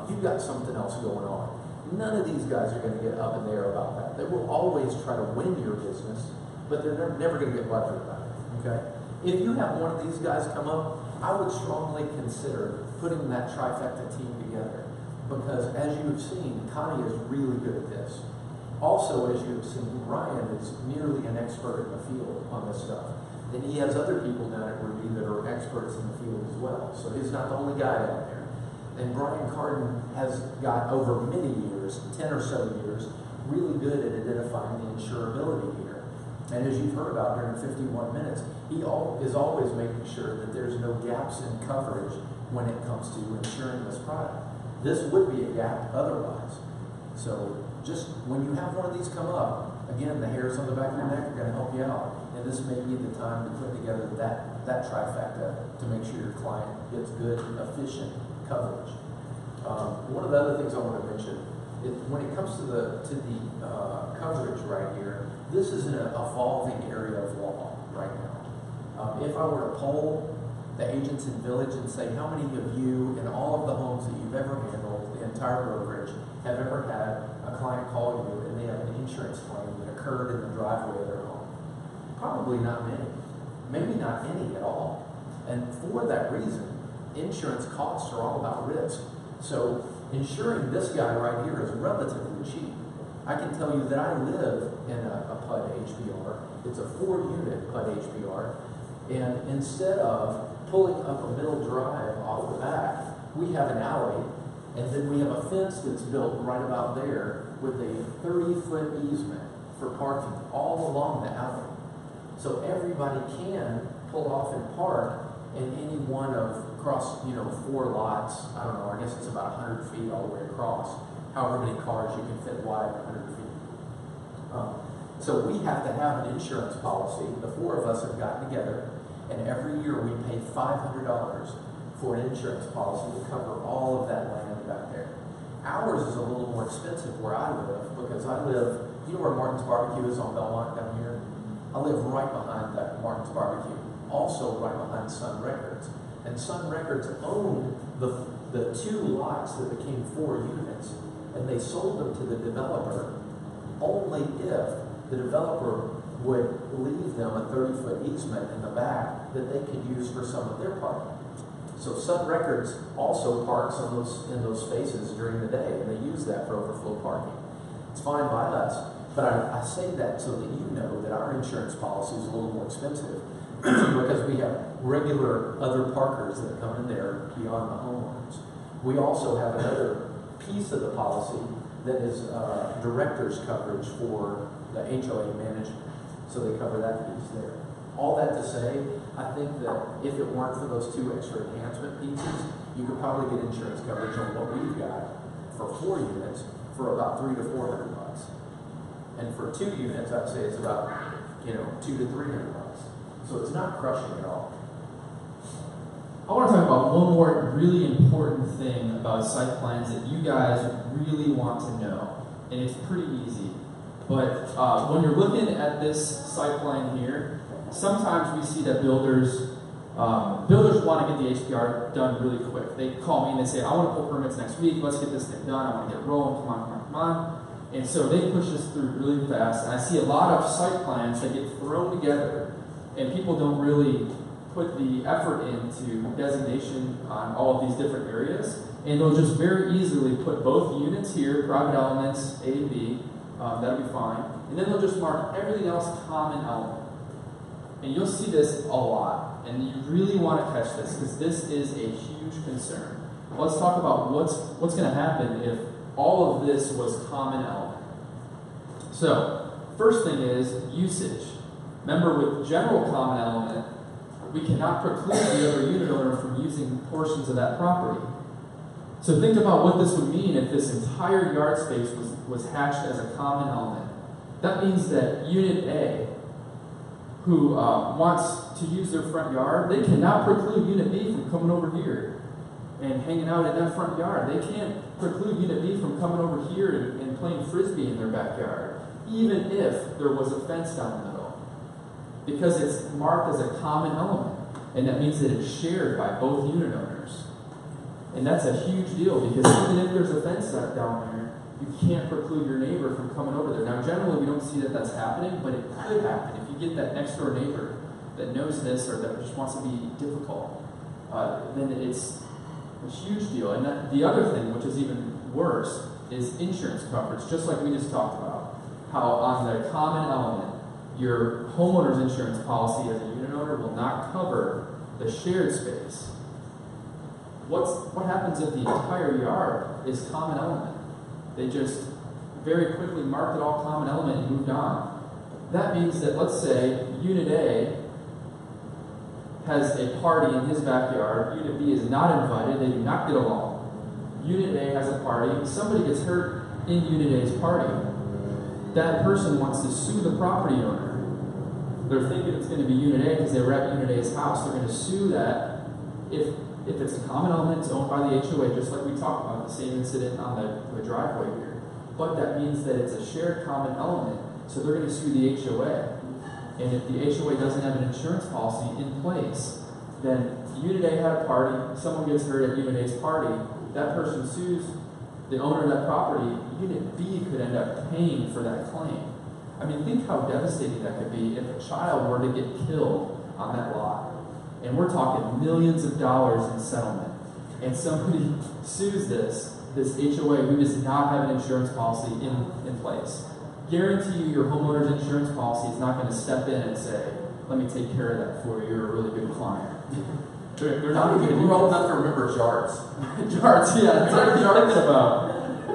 You've got something else going on. None of these guys are going to get up in there about that. They will always try to win your business, but they're never going to get buttered about it, okay? If you have one of these guys come up, I would strongly consider putting that trifecta team together, because as you have seen, Connie is really good at this. Also, as you have seen, Ryan is nearly an expert in the field on this stuff. And he has other people down at Ruby that are experts in the field as well. So he's not the only guy down there. And Brian Carden has got over many years, 10 or so years, really good at identifying the insurability here. And as you've heard about during 51 minutes, he is always making sure that there's no gaps in coverage when it comes to insuring this product. This would be a gap otherwise. So just when you have one of these come up, again, the hairs on the back of your neck are going to help you out. And this may be the time to put together that trifecta to make sure your client gets good, efficient coverage. One of the other things I want to mention is when it comes to the coverage right here, this is an evolving area of law right now. If I were to poll the agents in Village and say how many of you in all of the homes that you've ever handled, the entire brokerage, have ever had a client call you and they have an insurance claim that occurred in the driveway of their home? Probably not many. Maybe not any at all. And for that reason, insurance costs are all about risk. So insuring this guy right here is relatively cheap. I can tell you that I live in a PUD HPR. It's a 4-unit PUD HPR. And instead of pulling up a middle drive off the back, we have an alley, and then we have a fence that's built right about there with a 30-foot easement for parking all along the alley. So everybody can pull off and park in any one of across, 4 lots. I don't know, I guess it's about 100 feet all the way across. However many cars you can fit wide, 100 feet. So we have to have an insurance policy. The 4 of us have gotten together, and every year we pay $500 for an insurance policy to cover all of that land back there. Ours is a little more expensive where I live, because I live, you know where Martin's Barbecue is on Belmont down here? I live right behind that Martin's Barbecue, also right behind Sun Records. And Sun Records owned the 2 lots that became 4 units, and they sold them to the developer only if the developer would leave them a 30-foot easement in the back that they could use for some of their parking. So Sun Records also parks in those spaces during the day, and they use that for overflow parking. It's fine by us, but I say that so that you know that our insurance policy is a little more expensive because we have regular other parkers that come in there beyond the homeowners. We also have another piece of the policy that is director's coverage for the HOA management. So they cover that piece there. All that to say, I think that if it weren't for those two extra enhancement pieces, you could probably get insurance coverage on what we've got for 4 units for about $300 to $400. And for 2 units, I'd say it's about, $200 to $300. So it's not crushing at all. I want to talk about one more really important thing about site plans that you guys really want to know, and it's pretty easy. But when you're looking at this site plan here, sometimes we see that builders want to get the HPR done really quick. They call me and they say, I want to pull permits next week, let's get this thing done, I want to get it rolling, come on. And so they push this through really fast, and I see a lot of site plans that get thrown together, and people don't really put the effort into designation on all of these different areas, and they'll just very easily put both units here, private elements, A and B, that'll be fine, and then they'll just mark everything else common element. And you'll see this a lot, and you really want to catch this, because this is a huge concern. Let's talk about what's going to happen if all of this was common element. So, first thing is usage. Remember, with general common element, we cannot preclude the other unit owner from using portions of that property. So think about what this would mean if this entire yard space was hatched as a common element. That means that Unit A, who wants to use their front yard, they cannot preclude Unit B from coming over here and hanging out in that front yard. They can't preclude Unit B from coming over here and playing Frisbee in their backyard, even if there was a fence down the middle, because it's marked as a common element, and that means that it's shared by both unit owners. And that's a huge deal, because even if there's a fence down there, you can't preclude your neighbor from coming over there. Now, generally, we don't see that that's happening, but it could happen. If you get that next door neighbor that knows this or that just wants to be difficult, then it's a huge deal. And the other thing, which is even worse, is insurance coverage, just like we just talked about. How on the common element, your homeowner's insurance policy as a unit owner will not cover the shared space. What happens if the entire yard is common element? They just very quickly marked it all common element and moved on. That means that, let's say, Unit A has a party in his backyard, Unit B is not invited, they do not get along. Unit A has a party, somebody gets hurt in Unit A's party. That person wants to sue the property owner. They're thinking it's going to be Unit A because they were at Unit A's house. They're going to sue that if it's a common element, it's owned by the HOA, just like we talked about, the same incident on the driveway here. But that means that it's a shared common element, so they're going to sue the HOA. And if the HOA doesn't have an insurance policy in place, then Unit A had a party, someone gets hurt at Unit A's party, that person sues the owner of that property, Unit B could end up paying for that claim. I mean, think how devastating that could be if a child were to get killed on that lot. And we're talking millions of dollars in settlement. And somebody sues this HOA who does not have an insurance policy in place. Guarantee you your homeowner's insurance policy is not going to step in and say, let me take care of that for you, you're a really good client. They're not going to do old enough to remember JARS. JARS, yeah, that's what you're talking about.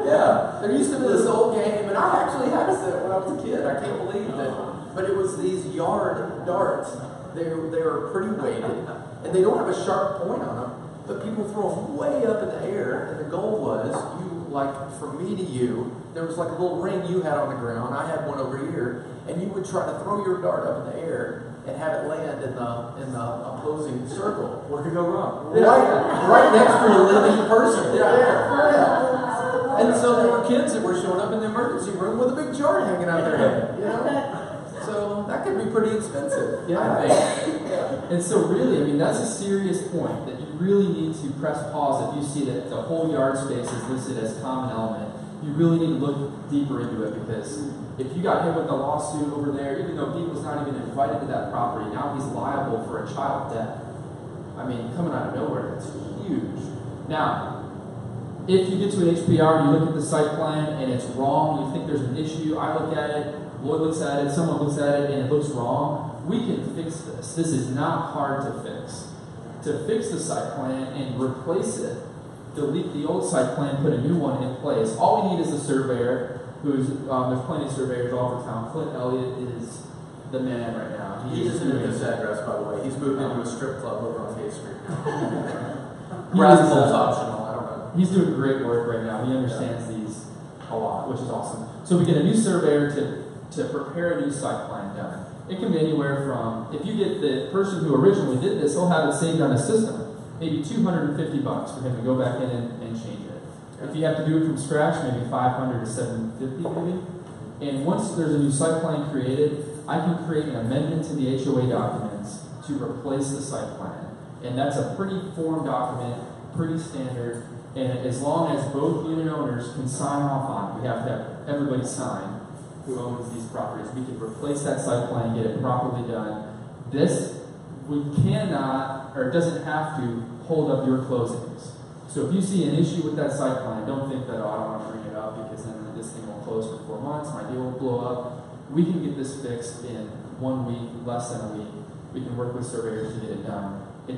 Yeah, there used to be this old game, and I actually had a set when I was a kid. I can't believe that. But it was these yard darts. They were pretty weighted, and they don't have a sharp point on them, but people throw them way up in the air, and the goal was, from me to you, there was like a little ring you had on the ground, I had one over here, and you would try to throw your dart up in the air and have it land in the opposing circle. What could go wrong? Right next to a living person. Yeah. And so there were kids that were showing up in the emergency room with a big jar hanging out their head. You know? So that could be pretty expensive. Yeah. I think. Yeah. And so really, I mean, that's a serious point that you really need to press pause if you see that the whole yard space is listed as common element. You really need to look deeper into it, because if you got hit with a lawsuit over there, even though he was not even invited to that property, now he's liable for a child death. I mean, coming out of nowhere, it's huge. Now, if you get to an HPR and you look at the site plan and it's wrong, you think there's an issue, I look at it, Lloyd looks at it, someone looks at it, and it looks wrong, we can fix this. This is not hard to fix. To fix the site plan and replace it, delete the old site plan, put a new one in place. All we need is a surveyor who's, there's plenty of surveyors all over town. Clint Elliott is the man right now. He is isn't at doing- this address, by the way. He's moved into a strip club over on K Street now. He Brass is, bolt's optional, I don't know. He's doing great work right now. He understands these a lot, which is awesome. So we get a new surveyor to prepare a new site plan done. It can be anywhere from, if you get the person who originally did this, he'll have it saved on a system. Maybe $250 for him to go back in and change it. If you have to do it from scratch, maybe $500 to $750 maybe. And once there's a new site plan created, I can create an amendment to the HOA documents to replace the site plan. And that's a pretty form document, pretty standard. And as long as both unit owners can sign off on it, we have to have everybody sign who owns these properties. We can replace that site plan, get it properly done. This, we cannot, or it doesn't have to hold up your closings. So if you see an issue with that site plan, don't think that, oh, I don't want to bring it up because then this thing will close for 4 months, my deal will blow up. We can get this fixed in 1 week, less than a week. We can work with surveyors to get it done. We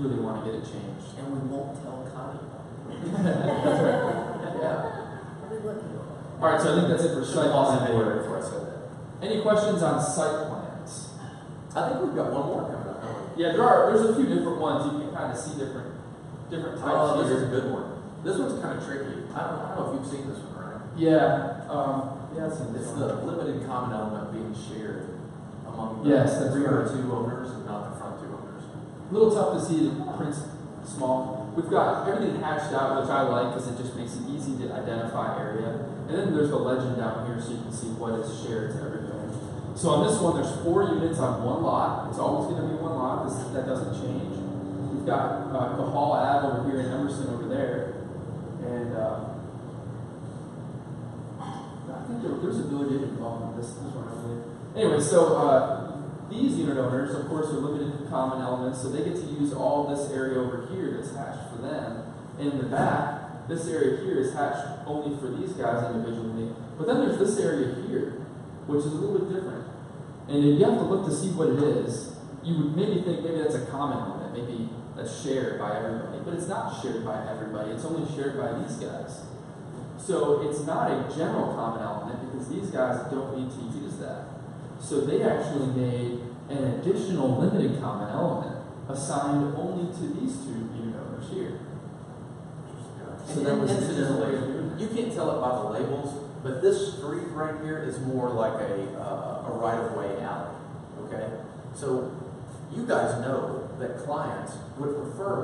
really want to get it changed. And we won't tell Connie. That's right. Yeah. All right, so I think that's it for site plan. Before I said that. Any questions on site plans? I think we've got one more coming up. Don't we? Yeah, there's a few different ones. You can kind of see different types. Oh, this here. is a good one. This one's kind of tricky. I don't know if you've seen this one, right? Yeah, I've seen this It's one. the limited common element being shared among the Yes, that's rear right. two owners and not the front two owners. A little tough to see the prints small. We've got everything hatched out, which I like because it just makes it easy to identify area. And then there's the legend down here so you can see what is shared to everybody. So on this one, there's 4 units on one lot. It's always going to be one lot. That doesn't change. We've got Cahal Ave over here and Emerson over there. And I think there's a village agent involved in this one, I believe. Anyway, so these unit owners, of course, are limited to common elements, so they get to use all this area over here that's hatched for them. In the back, this area here is hatched only for these guys individually. But then there's this area here, which is a little bit different. And if you have to look to see what it is, you would maybe think maybe that's a common element, maybe that's shared by everybody. But it's not shared by everybody, it's only shared by these guys. So it's not a general common element because these guys don't need to use that. So they actually made an additional limited common element assigned only to these 2 unit owners here. So that was Incidentally, you can't tell it by the labels, but this street right here is more like a right-of-way alley, okay? So you guys know that clients would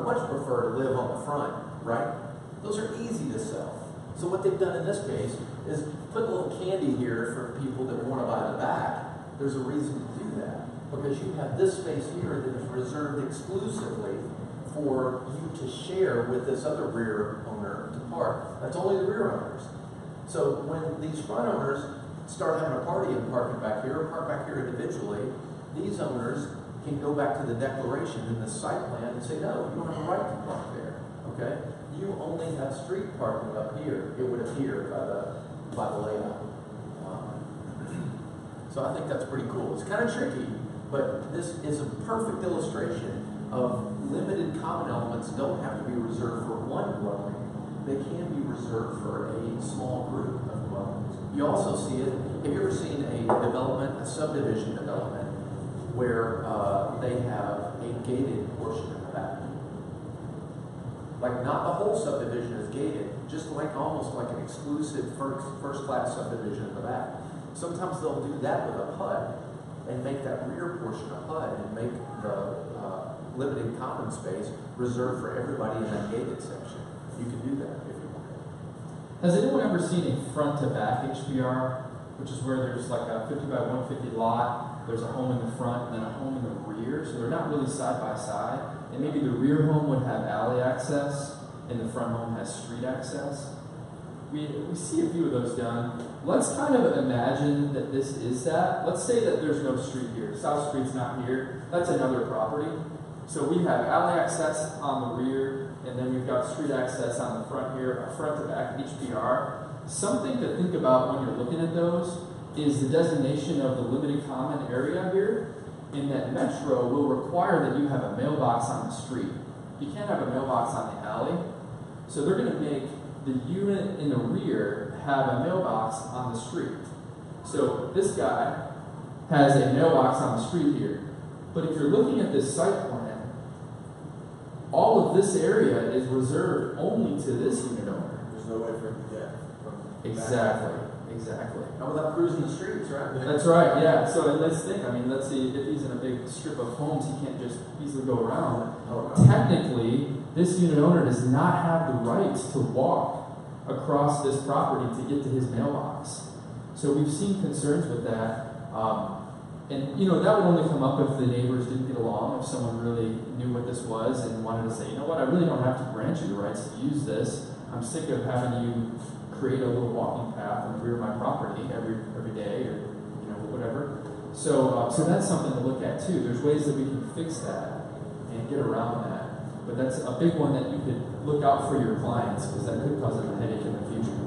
much prefer to live on the front, right? Those are easy to sell. So what they've done in this case is put a little candy here for people that want to buy the back. There's a reason to do that, because you have this space here that is reserved exclusively for you to share with this other rear owner to park. That's only the rear owners. So when these front owners start having a party and parking back here, or park back here individually, these owners can go back to the declaration in the site plan and say, no, you don't have a right to park there, okay? You only have street parking up here, it would appear by the layout. So I think that's pretty cool. It's kind of tricky, but this is a perfect illustration of limited common elements don't have to be reserved for one dwelling. They can be reserved for a small group of dwellings. You also see it, have you ever seen a subdivision development, where they have a gated portion in the back? Like not the whole subdivision is gated, just like almost like an exclusive first class subdivision in the back. Sometimes they'll do that with a PUD and make that rear portion a PUD and make the limited common space reserved for everybody in that gated section. You can do that if you want. Has anyone ever seen a front to back HBR, which is where there's like a 50 by 150 lot, there's a home in the front and then a home in the rear, so they're not really side by side, and maybe the rear home would have alley access and the front home has street access? We see a few of those done. Let's kind of imagine that this is that. Let's say that there's no street here. South Street's not here. That's another property. So we have alley access on the rear, and then we've got street access on the front here, a front to back HBR. Something to think about when you're looking at those is the designation of the limited common area here. in that Metro will require that you have a mailbox on the street. You can't have a mailbox on the alley. So they're going to make the unit in the rear have a mailbox on the street. So this guy has a mailbox on the street here. But if you're looking at this site plan, all of this area is reserved only to this unit owner. There's no way for him to get from Exactly. Not without cruising the streets, right? That's right, yeah. So and let's think, I mean, let's see, if he's in a big strip of homes, he can't just easily go around. Technically, this unit owner does not have the right to walk across this property to get to his mailbox. So we've seen concerns with that. And, you know, that would only come up if the neighbors didn't get along, if someone really knew what this was and wanted to say, you know what, I really don't have to grant you the rights to use this. I'm sick of having you create a little walking path in the rear of my property every day or, you know, whatever. So that's something to look at too. There's ways that we can fix that and get around that. But that's a big one that you could look out for your clients because that could cause them a headache in the future.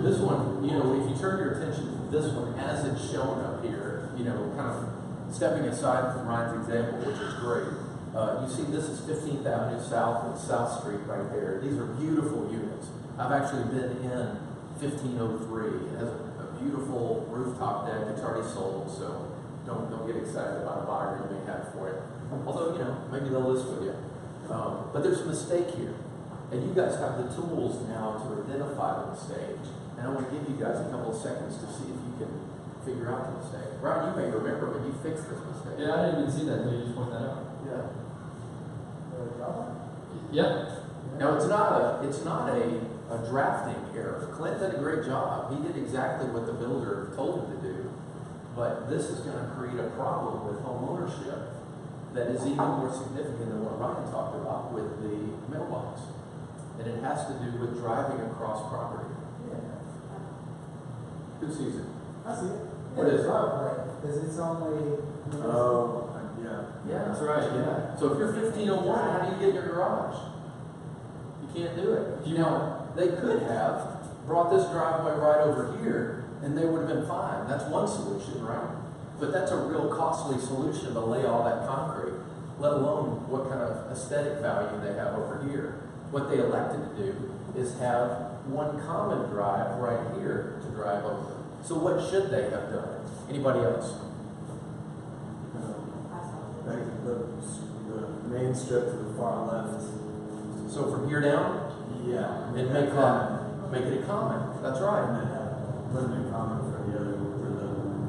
This one, you know, if you turn your attention to this one as it's shown up here, you know, kind of stepping aside from Ryan's example, which is great. You see this is 15th Avenue South and South Street right there. These are beautiful units. I've actually been in 1503. It has a beautiful rooftop deck. It's already sold, so don't get excited about a buyer you may have for it. Although, you know, maybe they'll list with you. But there's a mistake here. And you guys have the tools now to identify the mistake. And I want to give you guys a couple of seconds to see if you can figure out the mistake. Ryan, you may remember when you fixed this mistake. Yeah, I didn't even see that until you just pointed that out. Yeah. Yeah. Now it's not a drafting error. Clint did a great job. He did exactly what the builder told him to do. But this is going to create a problem with home ownership that is even more significant than what Ryan talked about with the mailbox. And it has to do with driving across property. Who sees it? I see it. What is it? Because it's only. Yeah, that's right, yeah. So if you're 1501, how do you get in your garage? You can't do it. Now, they could have brought this driveway right over here, and they would have been fine. That's one solution, right? But that's a real costly solution to lay all that concrete, let alone what kind of aesthetic value they have over here. What they elected to do is have one common drive right here to drive over. So what should they have done? Anybody else? The main strip to the far left. So from here down, Yeah. and make it a common. That's right. And then have limited common for the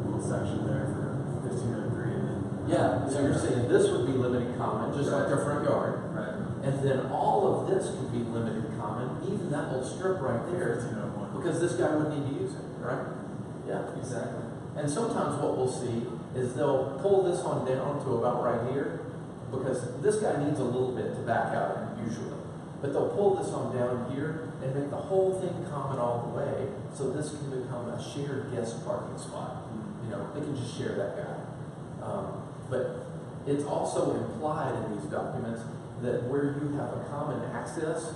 little section there for 1503. And then Yeah. So you're saying this would be limited common, just like their front yard, right. and then all of this could be limited common, even that little strip right there, 1501. because this guy would need to use it, right? Yeah. Exactly. And sometimes what we'll see is they'll pull this one down to about right here, because this guy needs a little bit to back out in usually. But they'll pull this on down here and make the whole thing common all the way, so this can become a shared guest parking spot. You know, they can just share that guy. But it's also implied in these documents that where you have a common access,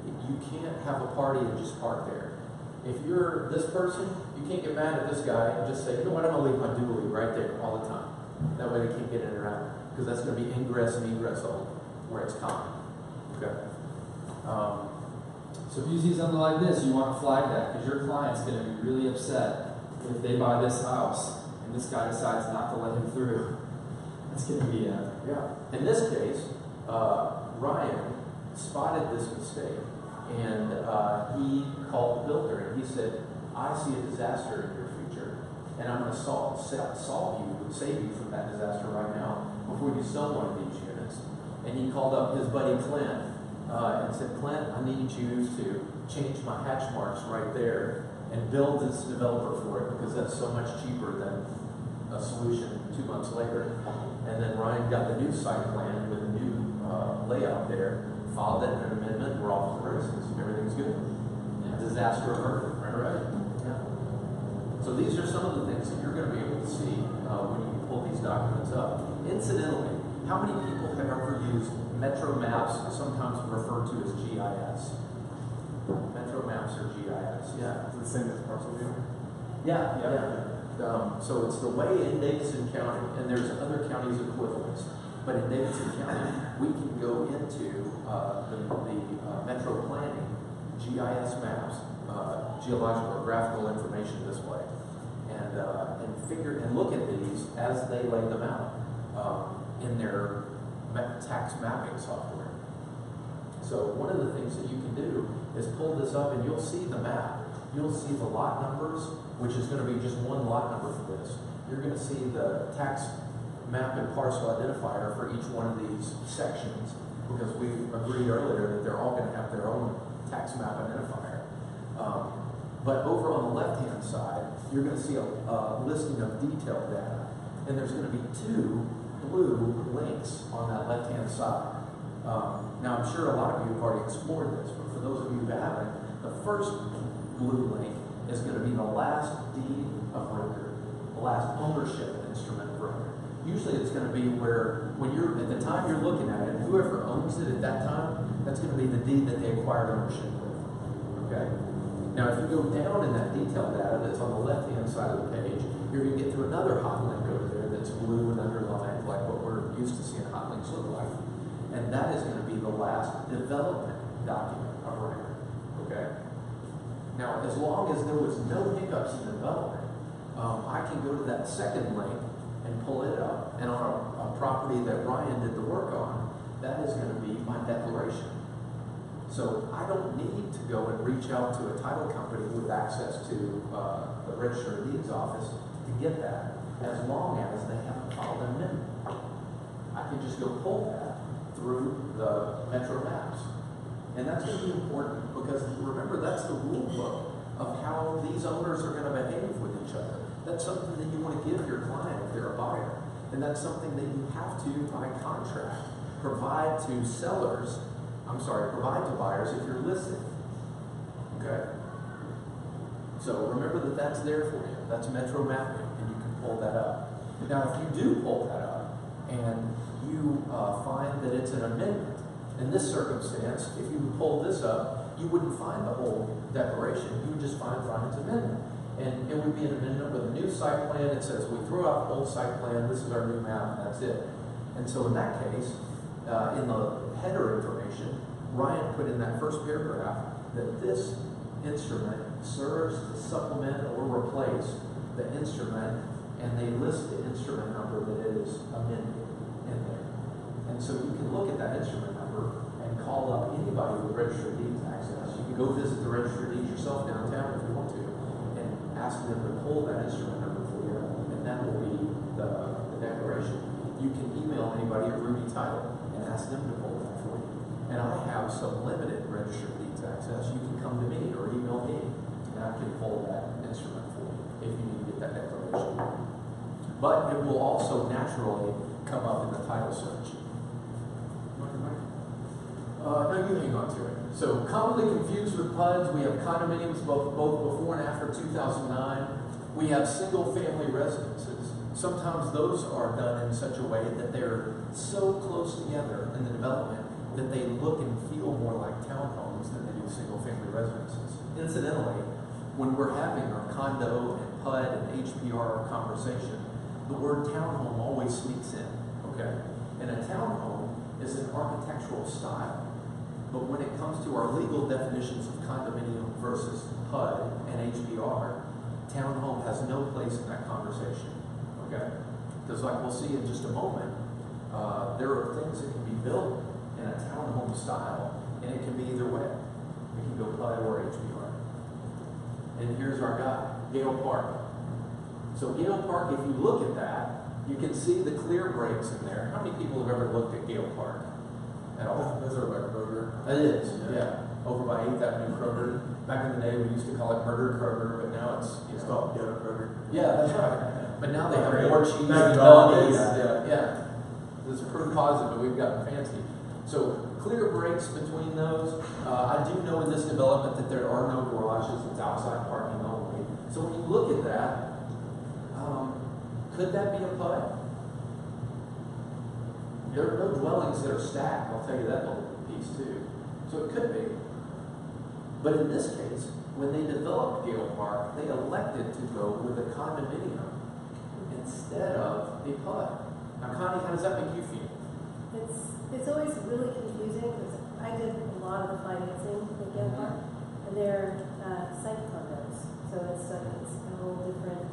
you can't have a party and just park there. If you're this person, you can't get mad at this guy and just say, you know what, I'm going to leave my dually right there all the time. That way they can't get in and out. Because that's going to be ingress and egress only, where it's common. Okay. So if you see something like this, you want to flag that because your client's going to be really upset if they buy this house and this guy decides not to let him through. That's going to be Yeah. In this case, Ryan spotted this mistake and he called the builder and he said, I see a disaster in your future and I'm going to save you from that disaster right now before you sell one of these units. And he called up his buddy Clint and said, Clint, I need you to change my hatch marks right there and build this developer for it because that's so much cheaper than a solution 2 months later. And then Ryan got the new site plan with a new layout there, filed it in an amendment, we're off to the races, everything's good. Disaster averted, right? Yeah. So these are some of the things that you're going to be able to see when you pull these documents up. Incidentally, how many people have ever used Metro Maps, sometimes referred to as GIS? Metro Maps or GIS, yeah. Is it the same as parcel view? Yeah. So it's the way in Davidson County, and there's other counties equivalents, but in Davidson County, we can go into the metro planning, GIS maps, geological or graphical information display, and figure and look at these as they lay them out in their tax mapping software. So one of the things that you can do is pull this up, and you'll see the map. You'll see the lot numbers, which is going to be just one lot number for this. You're going to see the tax map and parcel identifier for each one of these sections, because we agreed earlier that they're all going to have their own tax map identifier. But over on the left-hand side, you're going to see a listing of detailed data, and there's going to be 2 blue links on that left-hand side. Now, I'm sure a lot of you have already explored this, but for those of you who haven't, the first blue link is going to be the last deed of record, the last ownership instrument of record. Usually it's going to be where, when you're, at the time you're looking at it, whoever owns it at that time, that's going to be the deed that they acquired ownership with. Okay? Now, if you go down in that detailed data that's on the left-hand side of the page, you're going to get to another hot link over there that's blue and underlined, like what we're used to seeing hot links look like. And that is going to be the last development document of record. Okay? Now, as long as there was no hiccups in development, I can go to that second link and pull it up. And on a property that Ryan did the work on, that is going to be my declaration. So I don't need to go and reach out to a title company with access to the Register of Deeds office to get that, as long as they haven't filed an amendment. I can just go pull that through the Metro Maps. And that's going to be important, because remember, that's the rule book of how these owners are going to behave with each other. That's something that you want to give your client if they're a buyer. And that's something that you have to, by contract, provide to sellers, provide to buyers if you're listed. Okay? So remember that that's there for you. That's Metro Mapping, and you can pull that up. Now, if you do pull that up, and you find that it's an amendment, in this circumstance, if you pull this up, you wouldn't find the whole declaration. You would just find Ryan's amendment. And it would be an amendment with a new site plan. It says, we threw out the old site plan, this is our new map, and that's it. And so in that case, in the header information, Ryan put in that first paragraph that this instrument serves to supplement or replace the instrument, and they list the instrument number that it is amended in there. And so you can look at that instrument number and call up anybody with Register of Deeds access. You can go visit the Register of Deeds yourself downtown if you want to, and ask them to pull that instrument number for you, and that will be the declaration. You can email anybody at Ruby Title and ask them to pull that for you. And I have some limited Register of Deeds access. You can come to me or email me, and I can pull that instrument for you if you need to get that declaration. But it will also naturally come up in the title search. No, you hang on to it. So, commonly confused with PUDs, we have condominiums both before and after 2009. We have single-family residences. Sometimes those are done in such a way that they're so close together in the development that they look and feel more like townhomes than they do single-family residences. Incidentally, when we're having our condo and PUD and HPR conversation, the word townhome always sneaks in, okay? And a townhome is an architectural style. But when it comes to our legal definitions of condominium versus PUD and HPR, townhome has no place in that conversation, okay? Because like we'll see in just a moment, there are things that can be built in a townhome style, and it can be either way. It can go PUD or HPR. And here's our guy, Gale Park. So Gale Park, if you look at that, you can see the clear breaks in there. How many people have ever looked at Gale Park at all? Those are by Kroger. It is, yeah. Over by 8th Avenue Kroger. Back in the day, we used to call it Murder Kroger, but now it's called Ghetto Kroger. Yeah, that's right. But now they have more cheese Back and in all donuts. days, Yeah. It's proof positive, but we've gotten fancy. So clear breaks between those. I do know in this development that there are no garages. It's outside parking only. So when you look at that, could that be a PUD? There are no dwellings that are stacked, I'll tell you that little piece too. So it could be. But in this case, when they developed Gale Park, they elected to go with a condominium instead of a PUD. Now, Connie, how does that make you feel? It's always really confusing because I did a lot of the financing at Gale Park, and they're site condos, so it's a whole different.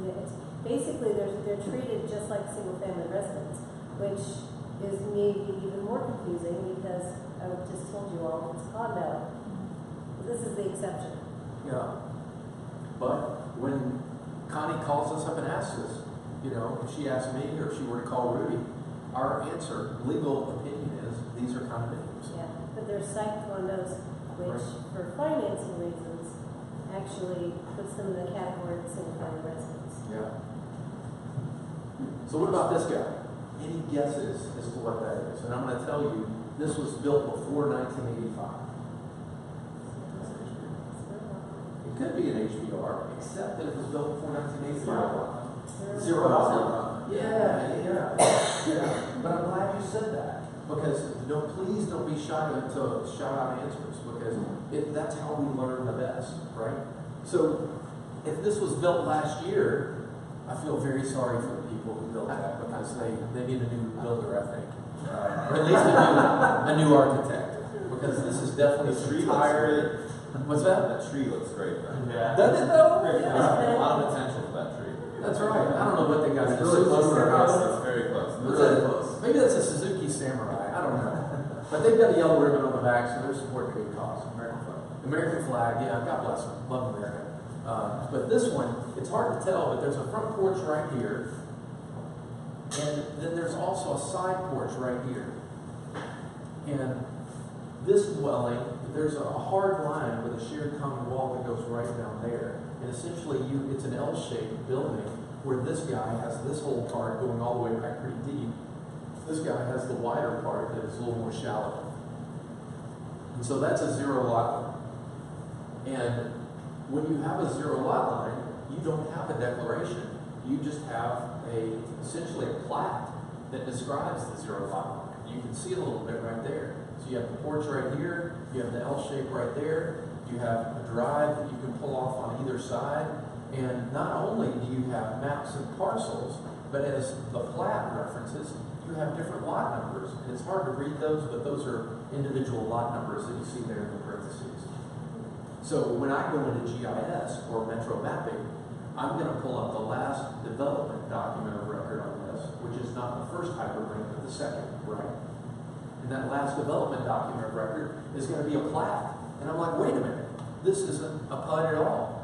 It's basically they're treated just like single-family residents, which is maybe even more confusing because I just told you all it's condo. This is the exception. Yeah. But when Connie calls us up and asks us, you know, if she asked me or if she were to call Rudy, our answer, legal opinion is these are condominiums. Yeah, but they're site condos, which for financing reasons actually puts them in the category of single-family residence. Yeah. So what about this guy? Any guesses as to what that is? And I'm going to tell you, this was built before 1985. It could be an HBR, except that it was built before 1985. Zero lot. Yeah. But I'm glad you said that, because please don't be shy to shout out answers, because that's how we learn the best, right? So if this was built last year, I feel very sorry for the people who built that, because they need a new builder, I think, or at least a new architect, because this is definitely The tree tired. What's that? That tree looks great, though. Yeah. Does it though? A lot of potential for that tree. That's right. I don't know what they got. It's really close to our house. It's very close. What's that? Maybe that's a Suzuki Samurai. I don't know. But they've got a yellow ribbon on the back, so they're supporting a good cause. American flag. Yeah, God bless them. Love America. But this one, it's hard to tell, but there's a front porch right here. And then there's also a side porch right here. And this dwelling, there's a hard line with a shared common wall that goes right down there. And essentially, it's an L-shaped building where this guy has this whole part going all the way back pretty deep. This guy has the wider part that is a little more shallow. And so that's a zero lot line. And when you have a zero lot line, you don't have a declaration. You just have essentially a plat that describes the zero lot line. You can see a little bit right there. So you have the porch right here, you have the L shape right there, you have a drive that you can pull off on either side, and not only do you have maps and parcels, but as the plat references, you have different lot numbers. And it's hard to read those, but those are individual lot numbers that you see there in the parentheses. So when I go into GIS or Metro Mapping, I'm going to pull up the last development document of record on this, which is not the first hyperlink, but the second, right? And that last development document of record is going to be a plat. And I'm like, wait a minute, this isn't a PUD at all.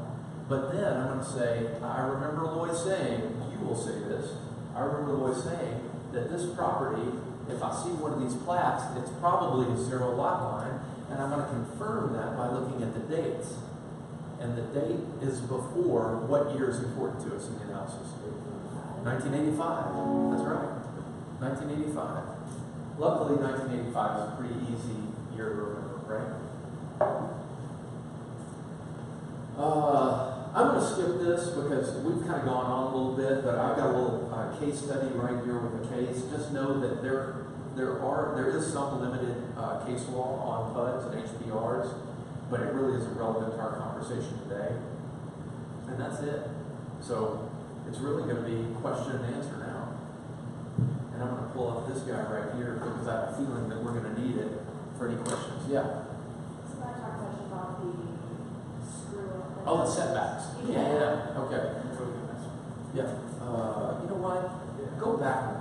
But then I'm going to say, I remember Lloyd saying, you will say this, I remember Lloyd saying that this property, if I see one of these plats, it's probably a zero lot line, and I'm going to confirm that by looking at the dates. And the date is before what year is important to us in the analysis. 1985, that's right, 1985. Luckily, 1985 is a pretty easy year to remember, right? I'm going to skip this because we've kind of gone on a little bit, but I've got a little case study right here with a case. Just know that there is some limited case law on PUDs and HPRs, but it really isn't relevant to our conversation today. And that's it. So it's really going to be question and answer now. And I'm going to pull up this guy right here because I have a feeling that we're going to need it for any questions. Yeah. So I talked much about the screw. Oh, the setbacks. Yeah. Okay. Yeah. You know what? Go back one.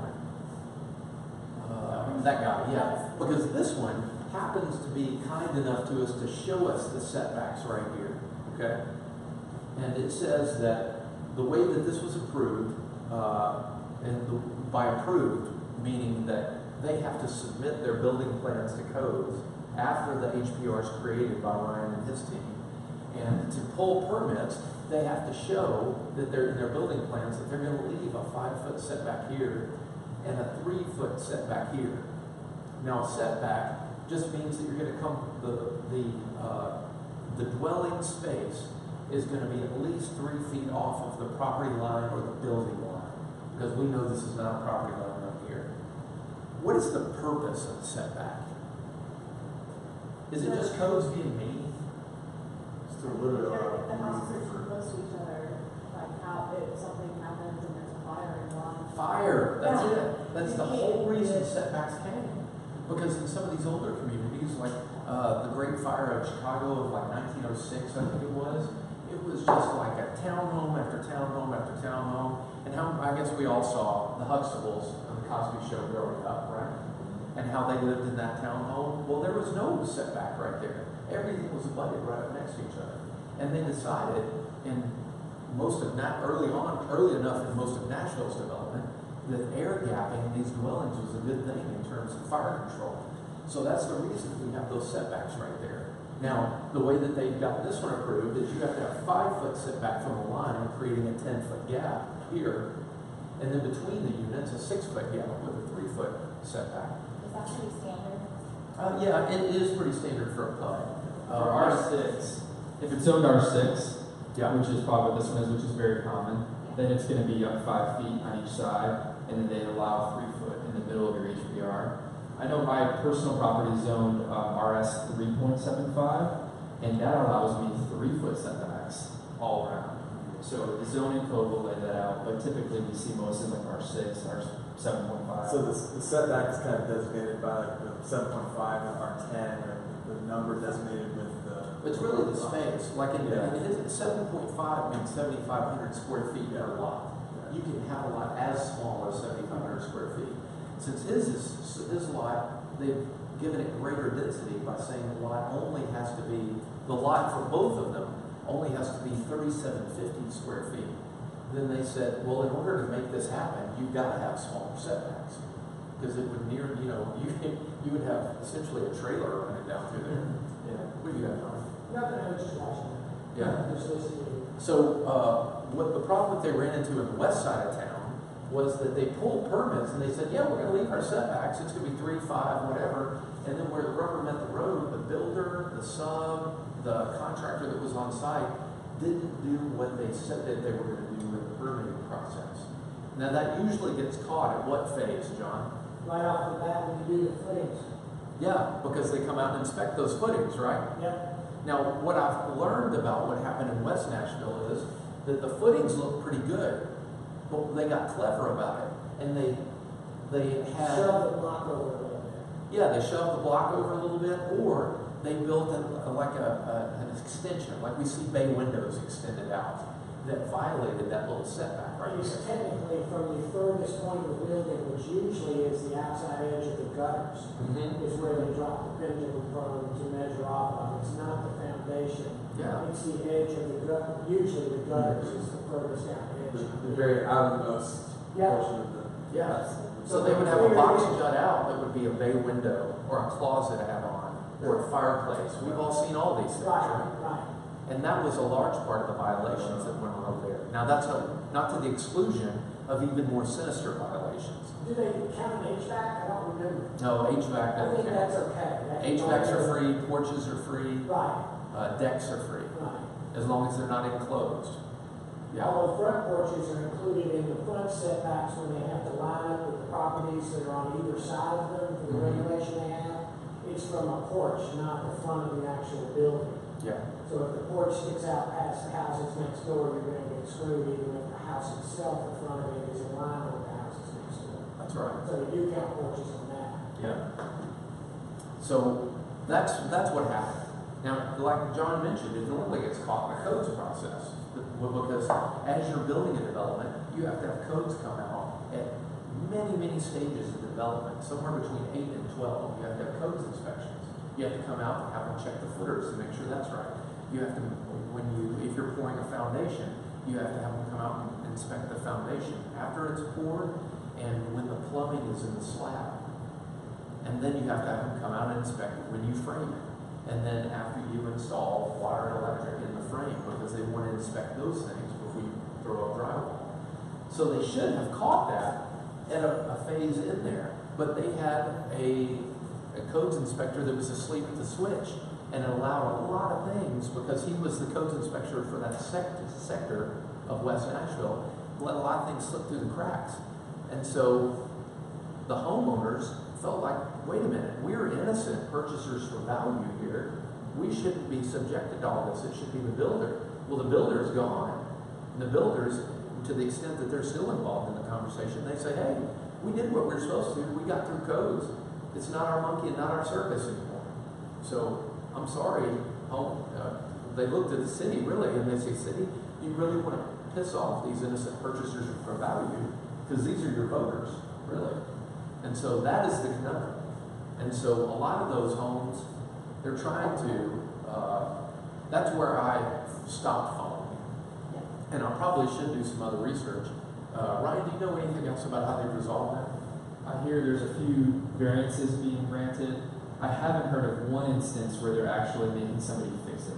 That guy. Yeah. Because this one happens to be kind enough to us to show us the setbacks right here. Okay. And it says that the way that this was approved, by approved, meaning that they have to submit their building plans to codes after the HPR is created by Ryan and his team. And to pull permits, they have to show that they're in their building plans that they're going to leave a 5-foot setback here and a 3-foot setback here. Now, a setback just means that you're going to come, the dwelling space is going to be at least 3 feet off of the property line or the building line, because we know this is not a property line right here. What is the purpose of the setback? Is it just codes being mean? to limit If our the houses are movement too close to each other, like how, if something happens and there's a fire in one. Fire, that's Yeah. it. That's the whole reason setbacks came. Because in some of these older communities, like the Great Fire of Chicago of like 1906, I think it was just like a townhome after townhome after townhome. And how, I guess we all saw the Huxtables on the Cosby Show growing up, right? And how they lived in that townhome. Well, there was no setback right there. Everything was abutted right up next to each other. And they decided in most of early enough in most of Nashville's development, that air gapping these dwellings was a good thing in terms of fire control. So that's the reason we have those setbacks right there. Now, the way that they've got this one approved is you have to have 5-foot setback from the line, creating a 10-foot gap here. And then between the units, a 6-foot gap with a 3-foot setback. Is that pretty standard? Yeah, it is pretty standard for a PUD. R6, if it's zoned R6, Yeah. which is probably what this one is, which is very common, then it's going to be up 5 feet on each side, and then they allow 3 foot in the middle of your HPR. I know my personal property is zoned RS 3.75, and that allows me 3-foot setbacks all around. So the zoning code will lay that out, but typically we see most of like R6, R7.5. So the setback is kind of designated by like the 7.5 and R10, or the number designated with the. It's really the space. Like in Yeah. it is 7.5 means 7,500 square feet per lot. You can have a lot as small as 7,500 square feet. Since his lot, they've given it greater density by saying the lot only has to be, the lot for both of them only has to be 3,750 square feet. Then they said, well, in order to make this happen, you've got to have smaller setbacks. Because it would you would have essentially a trailer running down through there. Yeah. What do you have, John? Nothing, I was just watching. Yeah. Just listening. So, what the problem that they ran into in the west side of town was that they pulled permits and they said, yeah, we're going to leave our setbacks. It's going to be 3, 5, whatever. And then where the rubber met the road, the builder, the sub, the contractor that was on site didn't do what they said that they were going to do with the permitting process. Now, that usually gets caught at what phase, John? Right off the bat, when you do the footings. Yeah, because they come out and inspect those footings, right? Yep. Now, what I've learned about what happened in West Nashville is that the footings look pretty good, but they got clever about it, and they had Shove the block over a little bit. yeah, they shoved the block over a little bit, or they built an extension, like we see bay windows extended out, that violated that little setback right It's there. technically from the furthest point of the building, which usually is the outside edge of the gutters, is where they drop the pendulum from to measure off of. It's not the foundation. Yeah. It's the edge of the gutter. Usually the gutters is the furthest down edge. The very outermost Yeah. portion of the. Yeah. So they would have a box jut out that would be a bay window, or a closet add-on, or a fireplace. We've all seen all these things, right? Right. And that was a large part of the violations that went on over there. Now, that's not to the exclusion of even more sinister violations. Do they count an HVAC? I don't remember. No, HVAC I doesn't think that's count. okay. HVACs are free, porches are free, Right, decks are free, right. as long as they're not enclosed. Yeah. Although front porches are included in the front setbacks when they have to line up with the properties that are on either side of them for the Mhm. regulation they have. It's from a porch, not the front of the actual building. Yeah. So if the porch sticks out past the houses next door, you're gonna get screwed even if the house itself in front of it is in line with the houses next door. That's right. So you do count porches on that. Yeah. So that's what happened. Now, like John mentioned, it normally gets caught in the codes process. Because as you're building a development, you have to have codes come out at many stages of development, somewhere between 8 and 12. You have to have codes inspections. You have to come out and have them check the footers to make sure that's right. You have to, if you're pouring a foundation, you have to have them come out and inspect the foundation after it's poured and when the plumbing is in the slab. And then you have to have them come out and inspect it when you frame it. And then after you install water and electric in the frame, because they want to inspect those things before you throw up drywall. So they should have caught that at a phase in there, but they had a codes inspector that was asleep at the switch and allowed a lot of things because he was the codes inspector for that sector of West Nashville, let a lot of things slip through the cracks. And so the homeowners felt like, wait a minute, we're innocent purchasers for value here, we shouldn't be subjected to all this. It should be the builder. Well, the builder's gone. And the builders, to the extent that they're still involved in the conversation, they say, hey, we did what we were supposed to. We got through codes. It's not our monkey and not our circus anymore. So I'm sorry. They looked at the city, really, and they say, city, you really want to piss off these innocent purchasers for value because these are your voters, really. And so that is the conundrum. And so a lot of those homes, they're trying to, that's where I stopped following. And I probably should do some other research. Ryan, do you know anything else about how they resolve that? I hear there's a few variances being granted. I haven't heard of one instance where they're actually making somebody fix it.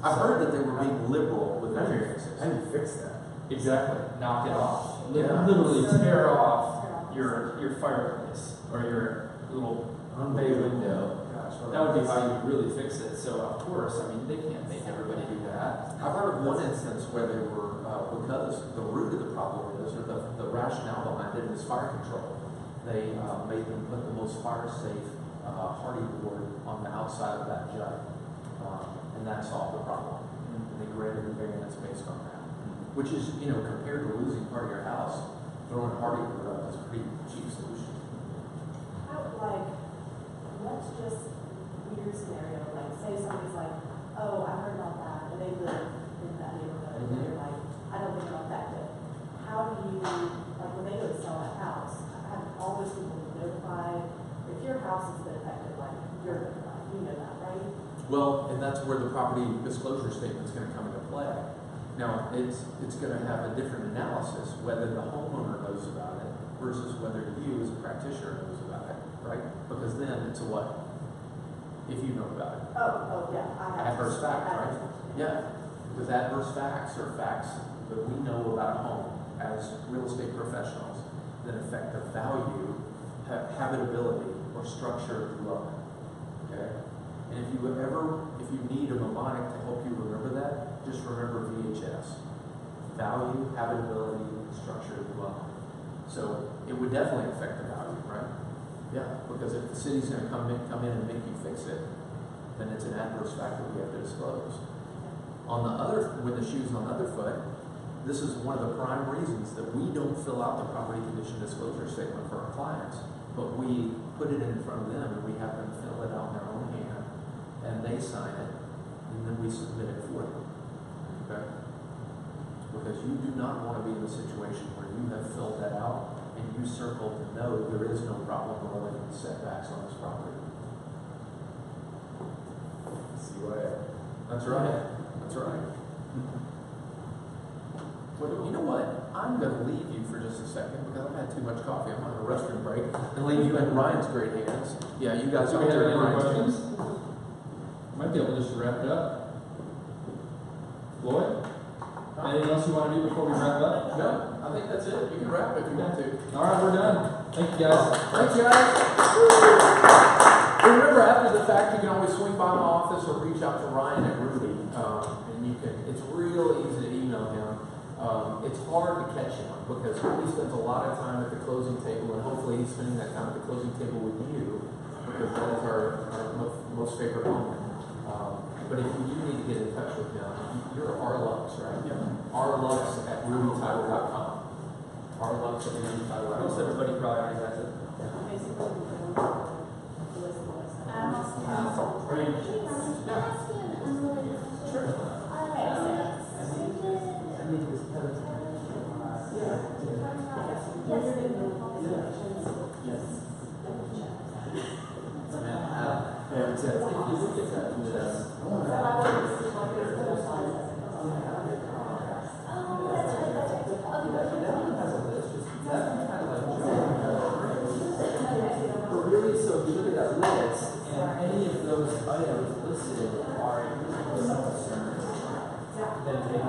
I've heard that they were being liberal with their variances. How do you fix that? Exactly. Knock it off. Yeah. Literally tear off your fireplace or your little bay window. That would be how you really fix it. So of course, I mean, they can't make everybody do that. I've heard of one instance where they were, because the root of the problem is, or the rationale behind it is fire control. They made them put the most fire-safe hardy board on the outside of that jut, and that solved the problem. And they granted the variance based on that, which is, you know, compared to losing part of your house, throwing hardy board up is a pretty cheap solution. Let's just weird scenario, like say somebody's like, oh, I heard about that, and they live in that neighborhood, and they're like, I don't think I'm affected. How do you, like when they go to sell that house, have all those people notified? If your house has been affected, like you're notified, you know that, right? Well, and that's where the property disclosure statement is going to come into play. Now, it's going to have a different analysis whether the homeowner knows about it versus whether you as a practitioner knows about it, right? Because then it's a what? If you know about it. Oh, yeah, I have. Adverse facts, right? Yeah, because adverse facts are facts that we know about a home as real estate professionals that affect the value, habitability, or structure of the dwelling. Okay? And if you need a mnemonic to help you remember that, just remember VHS. Value, habitability, structure of the dwelling. So it would definitely affect the value, right? Yeah, because if the city's going to come in and make you fix it, then it's an adverse fact that we have to disclose. When the shoe's on the other foot, this is one of the prime reasons that we don't fill out the property condition disclosure statement for our clients, but we put it in front of them and we have them fill it out in their own hand, and they sign it, and then we submit it for them. Okay? Because you do not want to be in a situation where you have filled that out and you circled to know there is no problem related to setbacks on this property. CYA. That's right. That's right. Well, you know what? I'm going to leave you for just a second because I've had too much coffee. I'm on a restroom break, and leave you in Ryan's great hands. Yeah, you guys Do are we have in any Ryan's questions? hands. Might be able to just wrap it up. Lloyd? Anything else you want to do before we wrap up? No, I think that's it. You can wrap if you want to. All right, we're done. Thank you, guys. Thanks, guys. Remember, after the fact, you can always swing by my office or reach out to Ryan at Ruby, and you can. It's real easy to email him. It's hard to catch him because he spends a lot of time at the closing table, and hopefully he's spending that time at the closing table with you because that is our most favorite moment. But if you do need to get in touch with him, you're Arlux, right? Yeah. Arlux at RubyTitle.com. Arlux at RubyTitle.com. Most everybody probably already has it. Basically, we can list the list. Really, so if you look at that list, and any of those items listed are a concern, then maybe